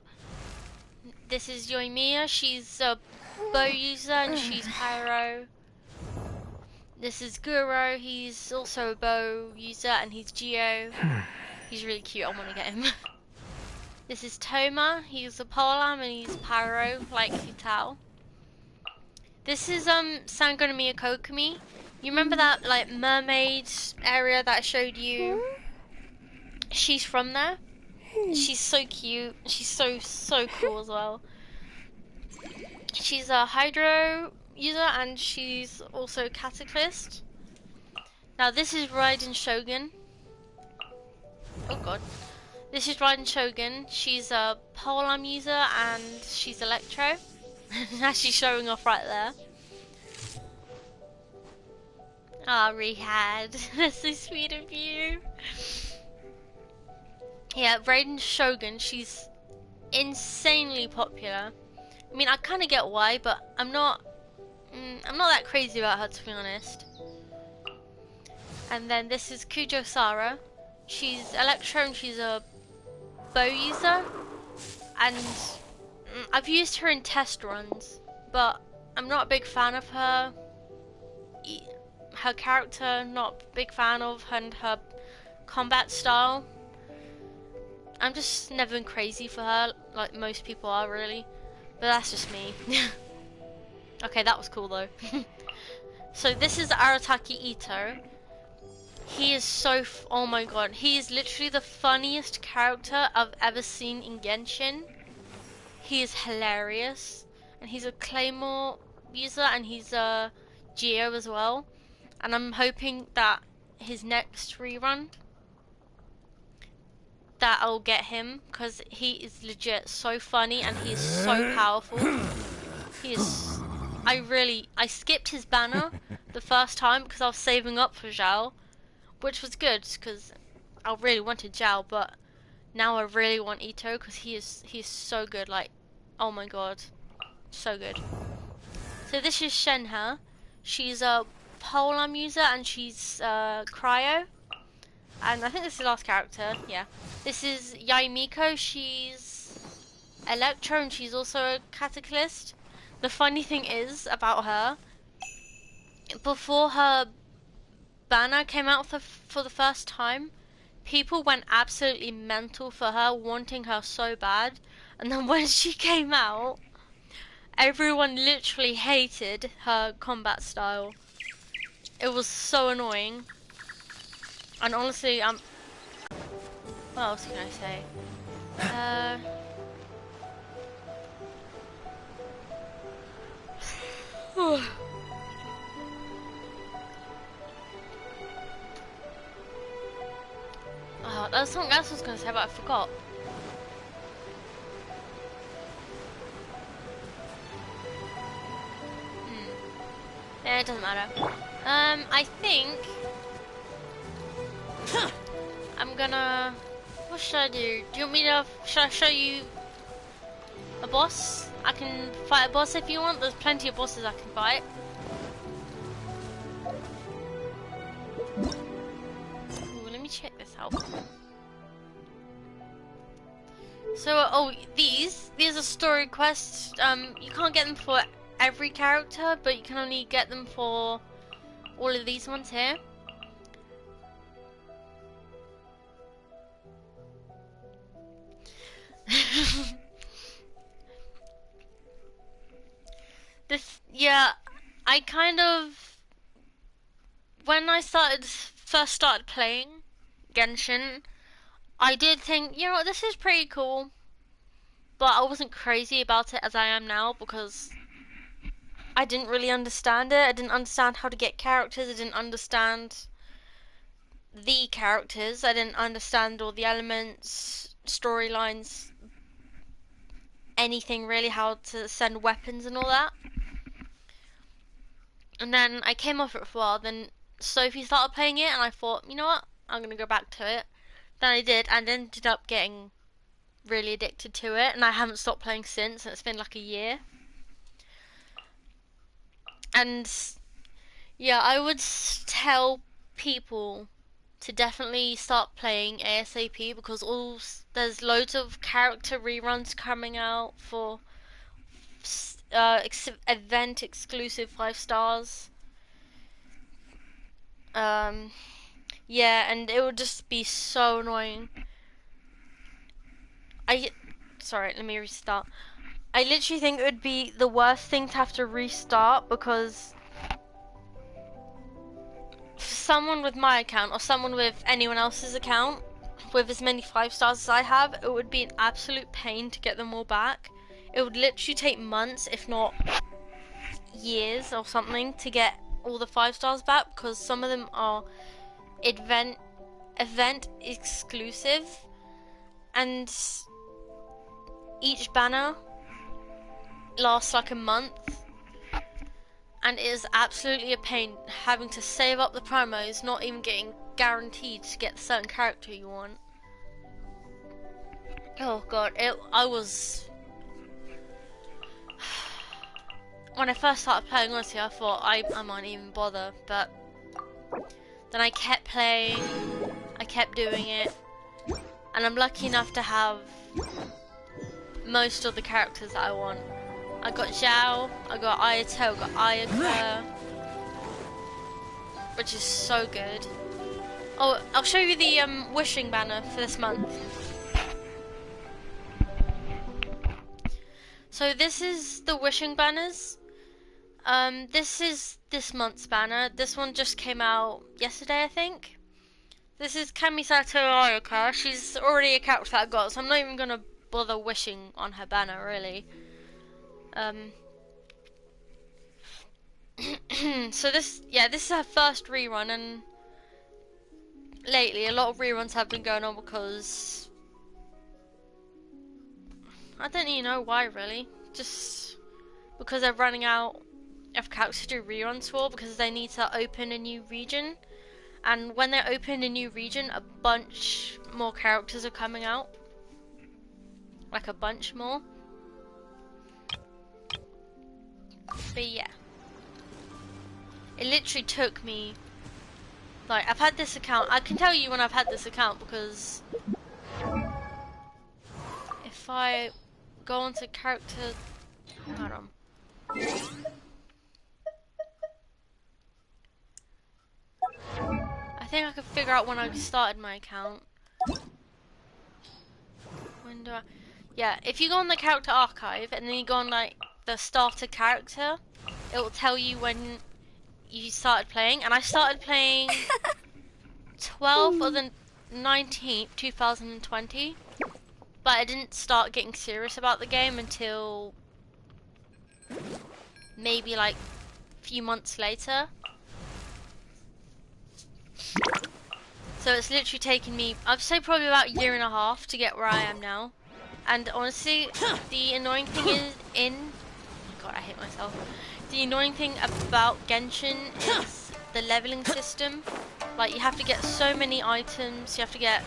This is Yoimiya. She's a bow user and she's pyro. This is Guro. He's also a bow user and he's Geo. He's really cute. I want to get him. This is Toma. He's a polearm and he's pyro, like Futao. This is Sangonomiya Kokumi. You remember that like mermaid area that I showed you? She's from there. She's so cute. She's so cool as well. She's a Hydro user and she's also Cataclysm. Now this is Raiden Shogun. Oh god. This is Raiden Shogun. She's a Polearm user and she's Electro. Now she's showing off right there. Ah, Rehad. That's so sweet of you. Yeah, Raiden Shogun, she's insanely popular. I mean, I kind of get why, but I'm not that crazy about her, to be honest. And then this is Kujo Sara. She's Electro and she's a bow user. And I've used her in test runs, but I'm not a big fan of her. Her character, not a big fan of her, and her combat style. I'm just never been crazy for her, like most people are, really. But that's just me. Okay, that was cool though. So this is Arataki Ito. He is so oh my god, he is literally the funniest character I've ever seen in Genshin. He is hilarious, and he's a Claymore user, and he's a Geo as well. And I'm hoping that his next rerun, that I'll get him, because he is legit so funny and he is so powerful. He is... I skipped his banner the first time because I was saving up for Zhao, which was good because I really wanted Zhao, but now I really want Ito because he is so good. Like, oh my god, so good. So this is Shenhe. She's a Polearm user and she's Cryo. And I think this is the last character, yeah. This is Yaimiko, she's Electro and she's also a Cataclysm. The funny thing is about her, before her banner came out for the first time, people went absolutely mental for her, wanting her so bad. And then when she came out, everyone literally hated her combat style. It was so annoying. And honestly, what else can I say? Oh, there's something else I was going to say, but I forgot. Yeah, it doesn't matter. I think I'm gonna... What should I do? Do you want me to... Should I show you a boss? I can fight a boss if you want. There's plenty of bosses I can fight. Ooh, let me check this out. So, oh, these are story quests. You can't get them for every character, but you can only get them for all of these ones here. Yeah, I kind of, when I first started playing Genshin, I did think, you know what, this is pretty cool, but I wasn't crazy about it as I am now because I didn't really understand it. I didn't understand how to get characters. I didn't understand the characters. I didn't understand all the elements, storylines, anything really, how to send weapons and all that. And then I came off it for a while, then Sophie started playing it and I thought, you know what, I'm going to go back to it. Then I did and ended up getting really addicted to it, and I haven't stopped playing since, and it's been like a year. And yeah, I would tell people to definitely start playing ASAP because there's loads of character reruns coming out for event exclusive 5 stars. Yeah, and it would just be so annoying. Sorry, let me restart. I literally think it would be the worst thing to have to restart because someone with my account or someone with anyone else's account with as many 5 stars as I have, it would be an absolute pain to get them all back. It would literally take months, if not years or something, to get all the 5 stars back, because some of them are event exclusive, and each banner lasts like a month, and it is absolutely a pain having to save up the promos, not even getting guaranteed to get the certain character you want. Oh god, when I first started playing, honestly, I thought I might even bother, but then I kept playing, I kept doing it, and I'm lucky enough to have most of the characters that I want. I got Zhao, I got Ayato, I got Ayaka, which is so good. Oh, I'll show you the wishing banner for this month. So this is the wishing banners. This is this month's banner. This one just came out yesterday, I think. This is Kamisato Ayaka. She's already a character that I got, so I'm not even gonna bother wishing on her banner, really. So this is her first rerun, and lately a lot of reruns have been going on because I don't even know why, really. Just because they're running out of characters to do reruns for, because they need to open a new region, and when they open a new region, a bunch more characters are coming out, like a bunch more. But yeah, it literally took me, like, I've had this account, I can tell you when I've had this account, because if I go onto character, hold on. I think I can figure out when I started my account. When do I? Yeah, if you go on the character archive and then you go on like the starter character, it will tell you when you started playing. And I started playing 12th or the 19th, 2020. But I didn't start getting serious about the game until maybe like a few months later. So it's literally taken me, I'd say probably about a year and a half to get where I am now. And honestly, the annoying thing is oh my god, I hate myself. The annoying thing about Genshin is the leveling system. Like, you have to get so many items, you have to get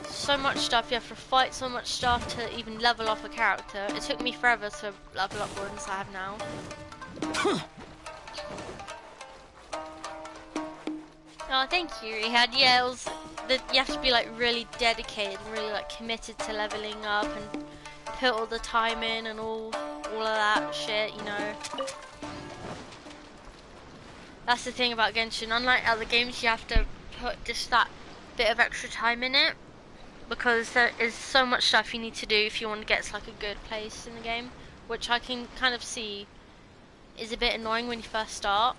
so much stuff, you have to fight so much stuff to even level up a character. It took me forever to level up ones I have now. Oh, thank you, Rihad. Yeah, it was you have to be like really dedicated and really like committed to leveling up and put all the time in and all of that shit, you know. That's the thing about Genshin. Unlike other games, you have to put just that bit of extra time in it, because there is so much stuff you need to do if you want to get to like a good place in the game, which I can kind of see is a bit annoying when you first start.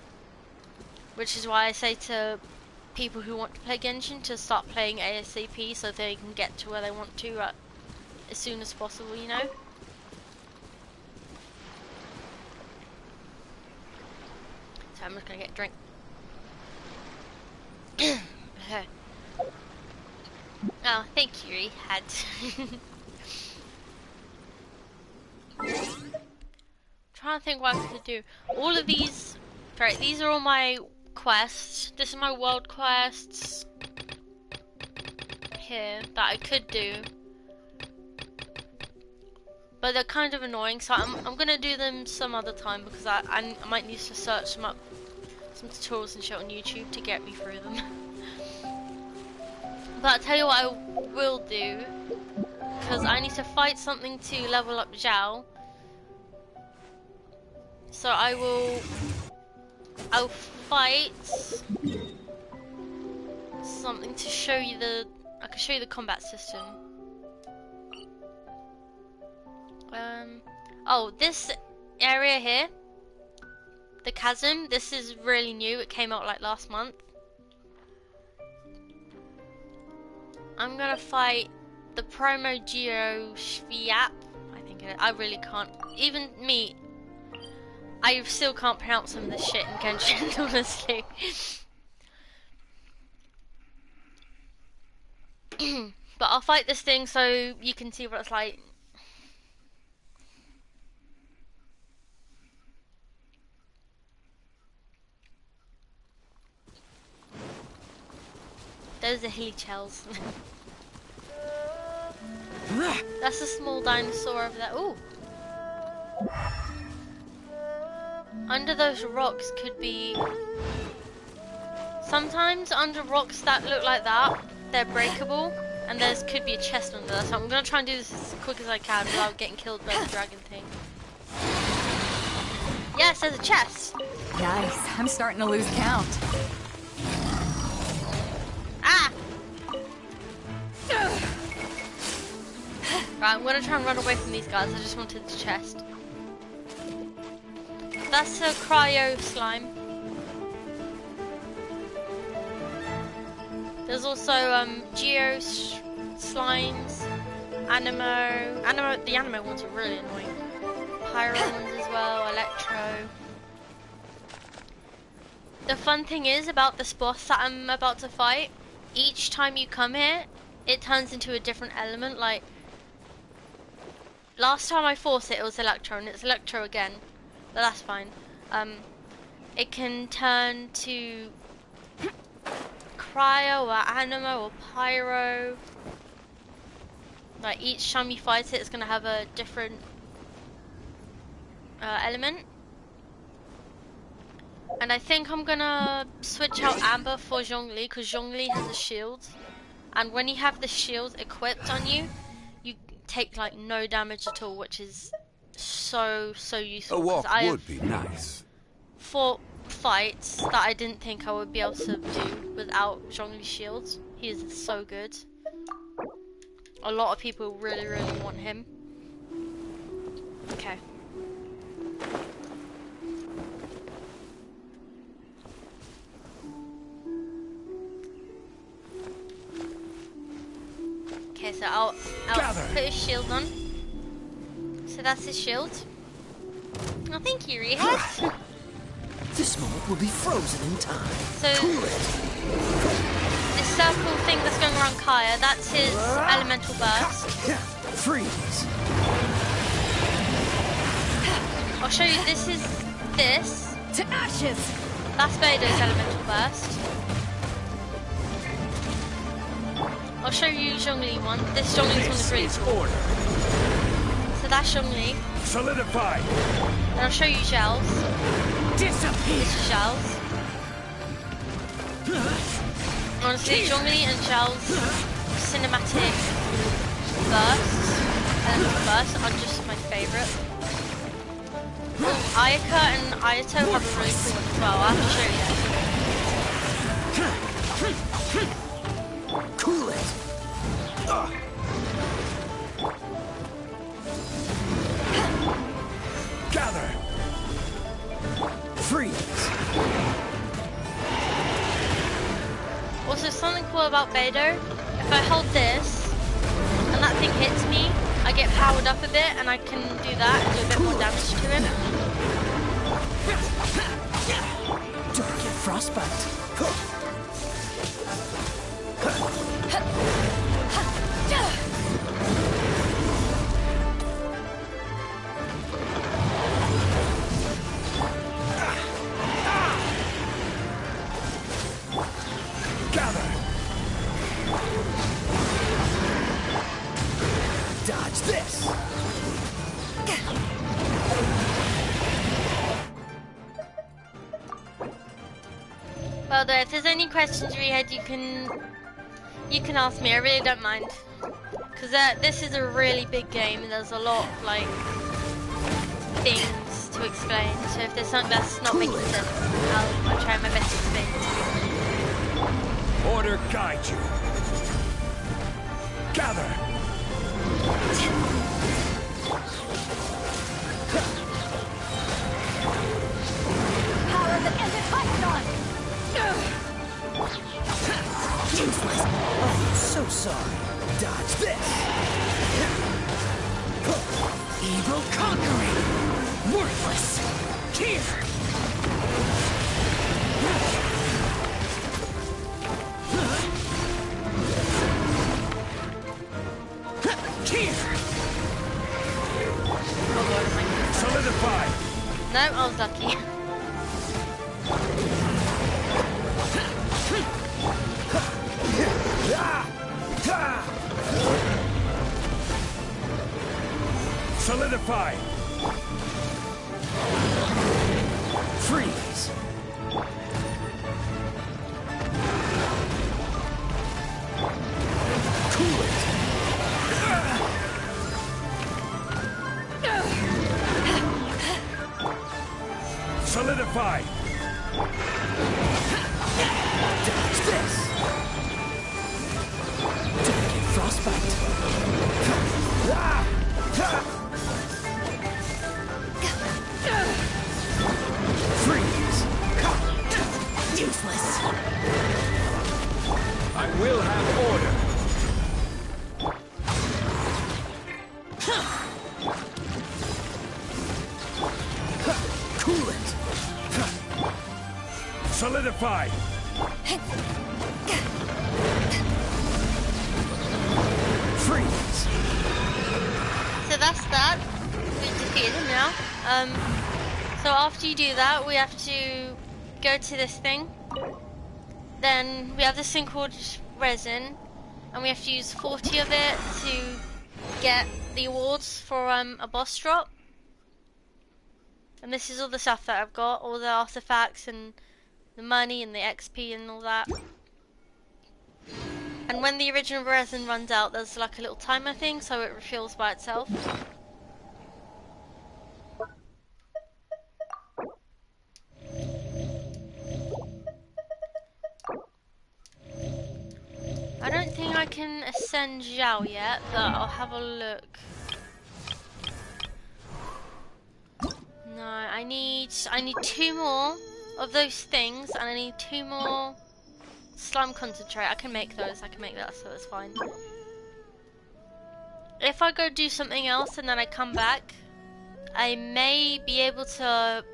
Which is why I say to people who want to play Genshin to start playing ASAP so they can get to where they want to as soon as possible, you know? So I'm just gonna get a drink. Oh, thank you, Rihad. Trying to think what I could do. All of these, right, these are all my quests. This is my world quests here that I could do, but they're kind of annoying, so I'm gonna do them some other time, because I might need to search them up, some tutorials and shit on YouTube to get me through them. But I'll tell you what I will do, because I need to fight something to level up Zhao. So I'll fight something to show you I can show you the combat system. Oh, this area here, the chasm, this is really new, it came out like last month. I'm gonna fight the promo Geo Shviap. I think it is. I really can't. Even me, I still can't pronounce some of this shit in Genshin, honestly. But I'll fight this thing so you can see what it's like. Those are hilly shells. That's a small dinosaur over there. Ooh. Under those rocks could be... Sometimes under rocks that look like that, they're breakable. And there could be a chest under there. So I'm going to try and do this as quick as I can without getting killed by the dragon thing. Yes, there's a chest.
Nice. I'm starting to lose count.
Ah! Right, I'm gonna try and run away from these guys. I just wanted the chest. That's a cryo slime. There's also geo slimes, the animo ones are really annoying. Pyrons as well, electro. The fun thing is about this boss that I'm about to fight, each time you come here, it turns into a different element. Like, last time I fought it, it was electro, and it's electro again, but that's fine. It can turn to cryo or animo or pyro. Like, each time you fight it, it's gonna have a different element. And I think I'm gonna switch out Amber for Zhongli, because Zhongli has a shield. And when you have the shield equipped on you, you take like no damage at all, which is so useful.
A walk
I
would be nice.
fought fights that I didn't think I would be able to do without Zhongli's shield. He is so good. A lot of people really want him. Okay. Okay, so I'll put his shield on. So that's his shield. Oh, thank you, Rehad.
This moment will be frozen in time.
So, this circle thing that's going around Kaya, that's his elemental burst.
Freeze.
I'll show you, this is this.
To ashes!
That's Vader's elemental burst. I'll show you Zhongli one. This Zhongli's one is really cool. So that's Zhongli.
Solidify.
And I'll show you Zhel's.
Disappear.
This is Zhel's. Honestly, Zhongli and Zhel's cinematic bursts are just my favourite. Ayaka and Ayato have a really cool one as well. I'll have to show you.
Cool it. Gather. Freeze.
Also, something cool about Beidou, if I hold this and that thing hits me, I get powered up a bit and I can do that and do a bit more damage to him.
Don't get frostbite. Gather. Dodge this.
Well, though, if there's any questions, Rehead, you can ask me. I really don't mind, because this is a really big game and there's a lot of like things to explain. So if there's something that's not making sense, I'll try my best to explain it to you.
Order guide you. Gather.
Power that ended Python!
Useless. Oh, so sorry. Dodge this. Evil conquering. Worthless. Here. Solidify.
No, I was lucky.
Solidify. Freeze. Cool it. Solidify. Dodge this. Delicate frostbite. Freeze. Useless. I will have order. Cool it. Solidify. Freeze.
So that's that. We defeated him now. So after you do that, we have to go to this thing. Then we have this thing called resin, and we have to use 40 of it to get the awards for a boss drop. And this is all the stuff that I've got, all the artifacts and the money and the XP and all that. And when the original resin runs out, there's like a little timer thing, so it refills by itself. I don't think I can ascend Zhao yet, but I'll have a look. No, I need 2 more of those things, and I need 2 more slime concentrate. I can make those. I can make that, so it's fine. If I go do something else and then I come back, I may be able to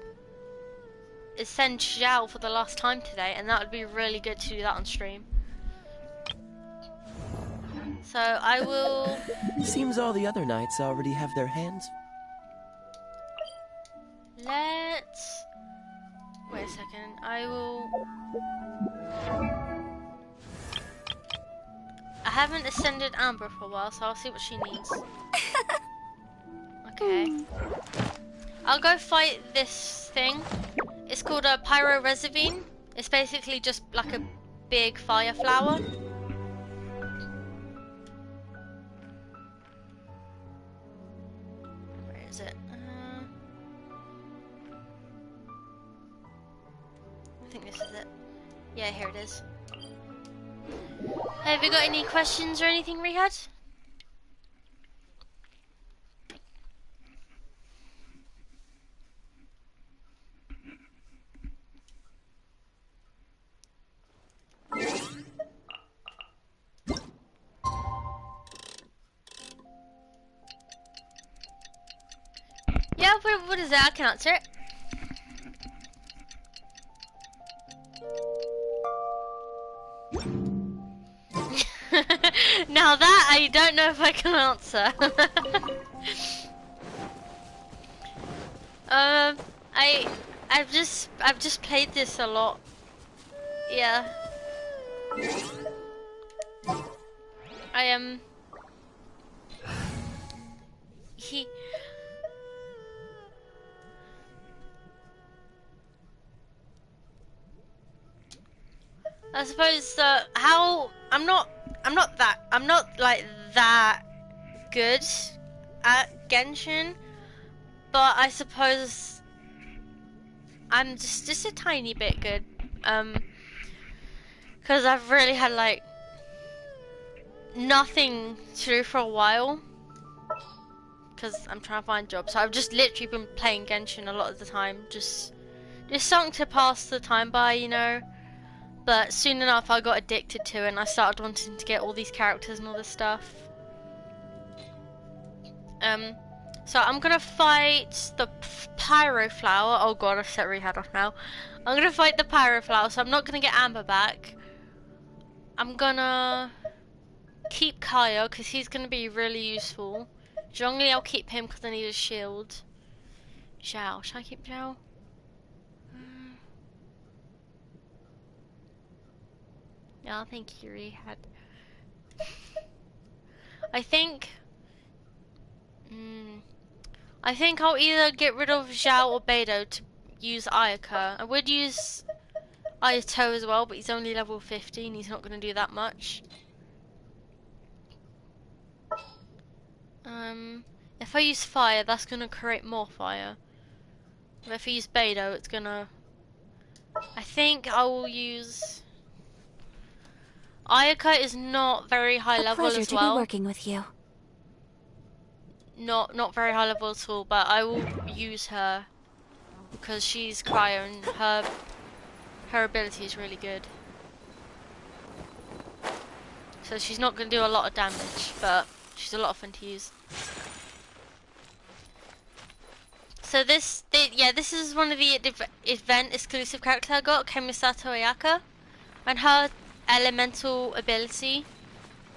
ascend Zhao for the last time today, and that would be really good to do that on stream. So I will...
Seems all the other knights already have their hands.
Let's... Wait a second. I will... I haven't ascended Amber for a while, so I'll see what she needs. Okay. I'll go fight this thing. It's called a Pyroresivine. It's basically just like a big fire flower. Where is it? I think this is it. Yeah, here it is. Have you got any questions or anything, Rihad? Yeah, what is that? I can answer it. Now that I don't know if I can answer. I've just played this a lot. Yeah. I am. I suppose how I'm not like that good at Genshin, but I suppose I'm just a tiny bit good. Because I've really had like nothing to do for a while. Because I'm trying to find jobs, so I've just literally been playing Genshin a lot of the time, just something to pass the time by, you know. But soon enough I got addicted to it and I started wanting to get all these characters and all this stuff. So I'm gonna fight the Pyro Flower. Oh god, I've set Rehad off now. I'm gonna fight the Pyro Flower, so I'm not gonna get Amber back. I'm gonna keep Kaya, because he's gonna be really useful. Zhongli, I'll keep him because I need a shield. Zhao, should I keep Zhao? Yeah, I think he Rehad. I think I'll either get rid of Zhao or Beidou to use Ayaka. I would use Ayato as well, but he's only level 15, he's not going to do that much. If I use fire, that's going to create more fire. But if I use Beidou, it's going to... I think I will use... Ayaka is not very high level as well.
A pleasure to be working with you.
Not very high level at all, but I will use her because she's cryo and her ability is really good. So she's not going to do a lot of damage, but she's a lot of fun to use. So this is one of the event exclusive characters I got, Kemisato Ayaka, and her elemental ability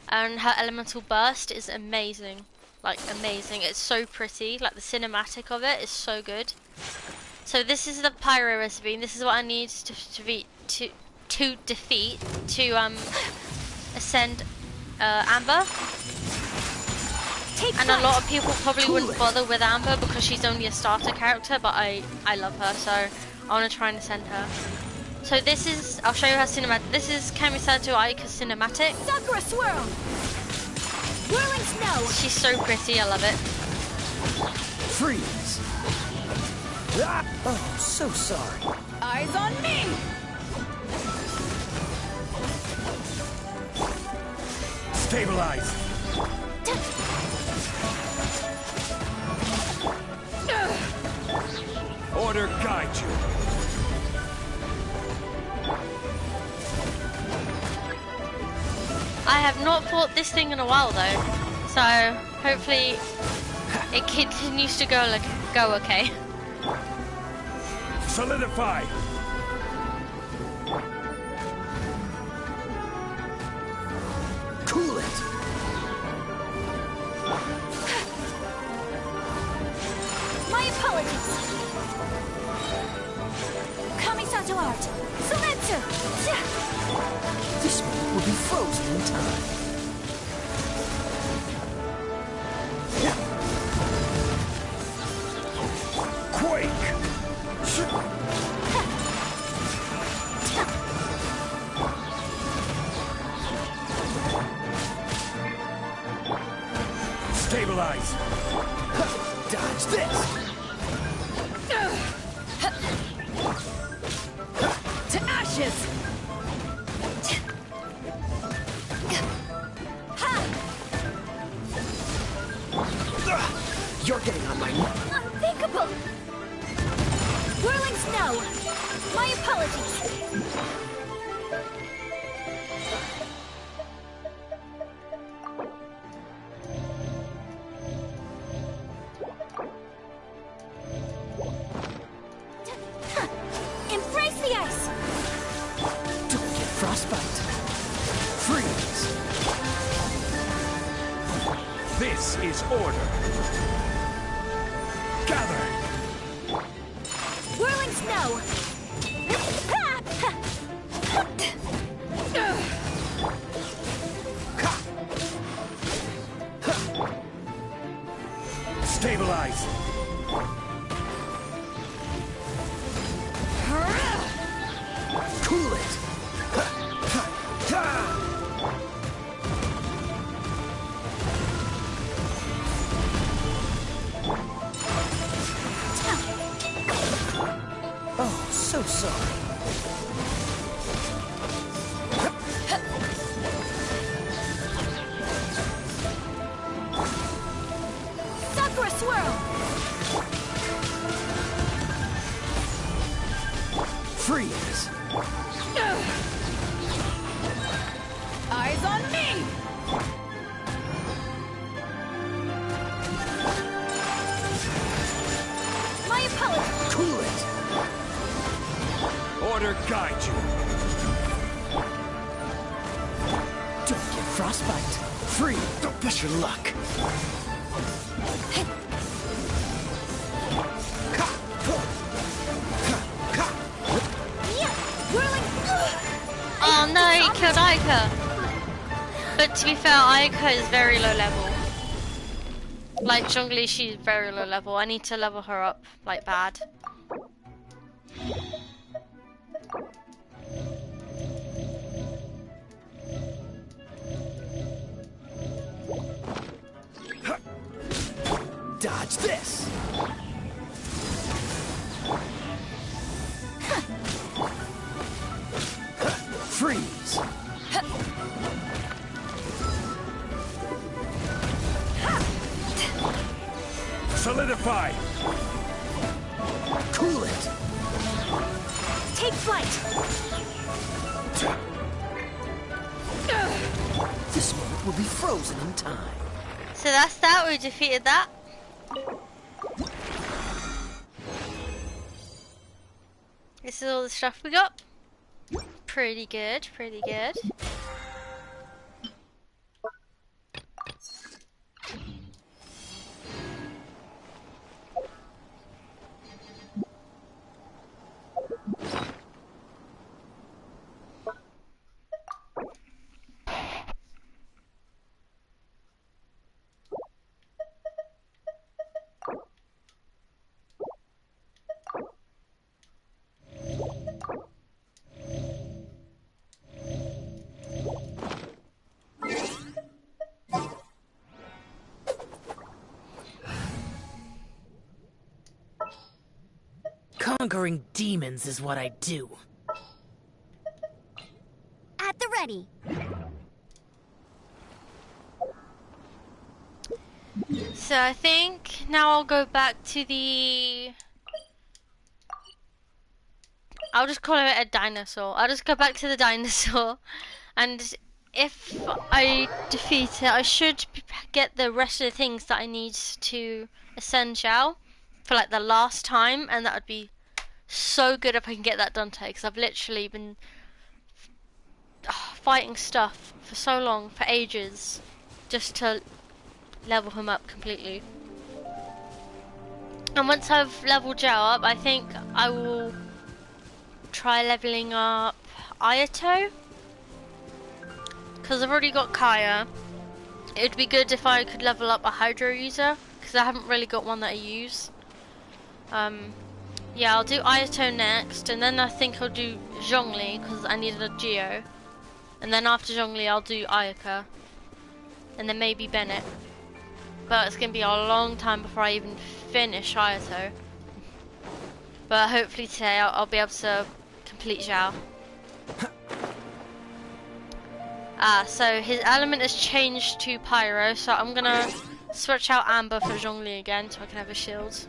and her elemental burst is amazing. Like amazing, it's so pretty, like the cinematic of it is so good. So this is the pyro recipe, and this is what I need to ascend Amber. And a lot of people probably wouldn't bother with Amber because she's only a starter character, but I love her, so I want to try and ascend her. So this is, I'll show you her cinematic. This is Kamisato Ayaka's cinematic.
Sakura swirl. Whirling snow.
She's so pretty, I love it.
Freeze. Ah! Oh, so sorry.
Eyes on me.
Stabilize. Order guide you.
I have not fought this thing in a while though, so hopefully it continues to go okay.
Solidify. Cool it.
My apologies. Kamisato art. Sumetsu.
This one will be frozen in time. Quake! Stabilize! Dodge this!
To ashes.
You're getting on my nerves.
Unthinkable! Whirling snow! My apologies! Embrace the ice!
Don't get frostbite. Freeze! This is order. Gather!
Whirling snow!
Stabilize! Cool it! Oh, so sorry.
Sakura swirl!
Freeze!
eyes on me! My apologies!
Cool it! Order guide you! Don't get frostbite! Free! Don't push your luck!
Oh no, he killed Aika! But to be fair, Aika is very low level. Like, Zhongli, she's very low level. I need to level her up, like, bad.
Dodge this! Freeze! Solidify! Cool it!
Take flight!
This moment will be frozen in time.
So that's that, we defeated that. This is all the stuff we got. Pretty good, pretty good.
Conquering demons is what I do.
At the ready.
So I think now I'll go back to the... I'll just call it a dinosaur. I'll just go back to the dinosaur, and if I defeat it, I should get the rest of the things that I need to ascend Zhao for like the last time, and that would be so good if I can get that done today, because I've literally been fighting stuff for so long, for ages, just to level him up completely. And once I've leveled Zhao up, I think I will try leveling up Ayato, because I've already got Kaya. It would be good if I could level up a Hydro user, because I haven't really got one that I use. Yeah, I'll do Ayato next, and then I think I'll do Zhongli, because I needed a Geo. And then after Zhongli, I'll do Ayaka. And then maybe Bennett. But it's going to be a long time before I even finish Ayato. But hopefully today I'll be able to complete Zhao. So his element has changed to Pyro, so I'm going to switch out Amber for Zhongli again, so I can have a shield.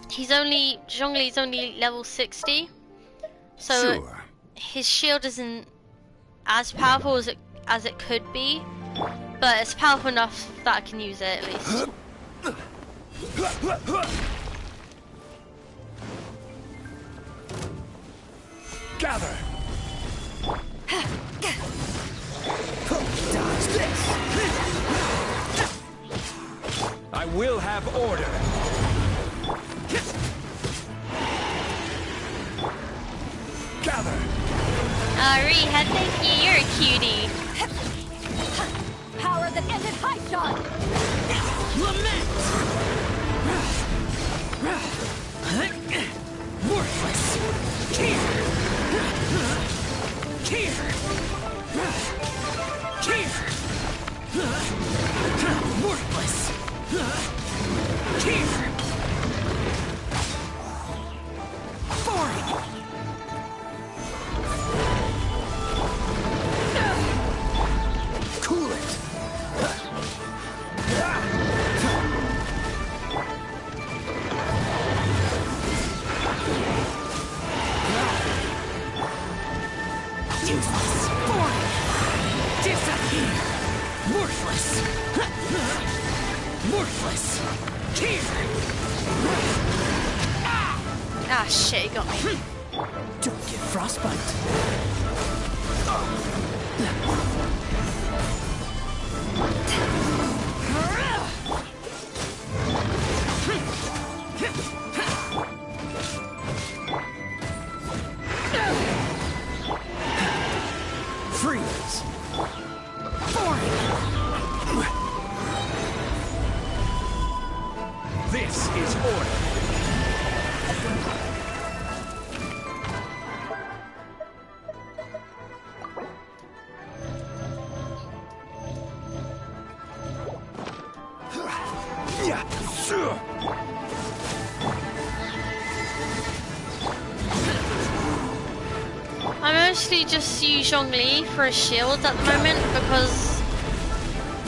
Zhongli's only level 60, so
Sure.
his shield isn't as powerful as it could be, but it's powerful enough that I can use it at least.
Gather! Dodge this! I will have order! Gather!
Riha, thank you, you're a cutie.
Power that ended high shot!
Lament!
Worthless! Here! Here! Here! Worthless! Here! 40! Cool it! Useless! 40! Worthless!
Ah, shit, he got me.
Don't get frostbite. Freeze.
This is order.
I mostly just use Zhongli for a shield at the moment because,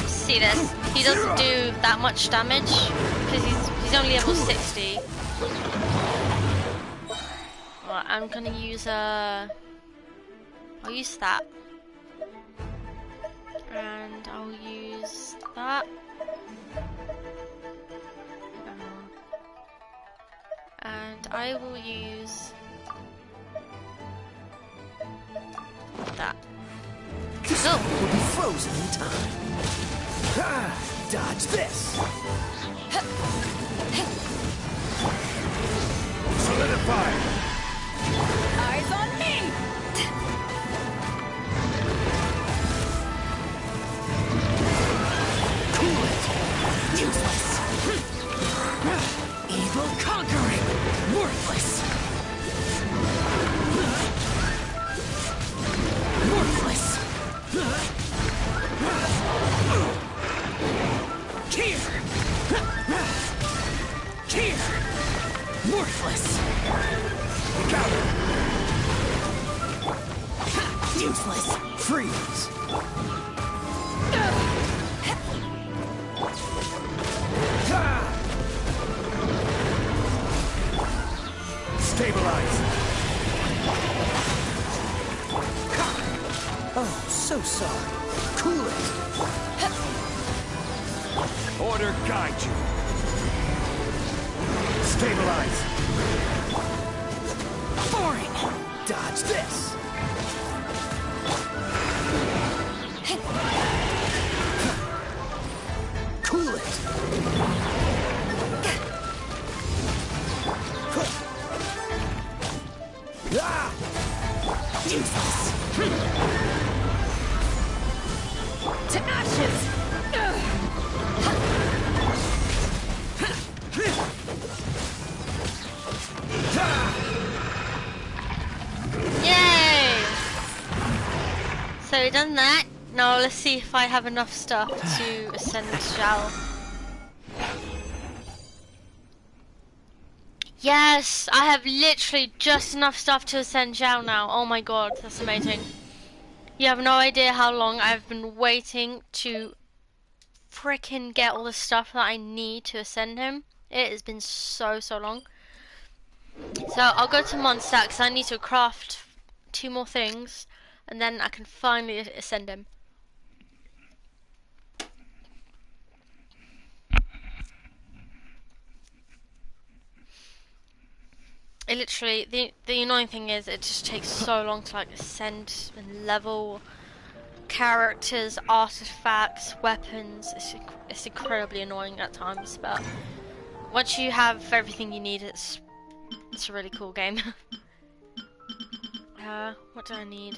see this, he doesn't do that much damage because he's only level 60. Right, I'm gonna use I'll use that, and I'll use that, and I will use that.
This will be frozen in time. Dodge this.
Solidify.
Eyes on me!
Cool it. Useless. Evil conquering. Worthless. Worthless. Here. Here. Worthless. Counter. Useless. Freeze.
Stabilize.
Oh, so sorry. Cool it.
Order guide you. Stabilize.
Boring. Dodge this. Cool it. Ah! Useless.
To ashes!
Yay! So we've done that. Now let's see if I have enough stuff to ascend Zhao. Yes, I have literally just enough stuff to ascend Zhao now. Oh my god, that's amazing. You have no idea how long I've been waiting to frickin' get all the stuff that I need to ascend him. It has been so long. So I'll go to Mondstadt because I need to craft 2 more things and then I can finally ascend him. It literally, the annoying thing is it just takes so long to like ascend and level characters, artifacts, weapons. It's incredibly annoying at times, but once you have everything you need, it's a really cool game. What do I need?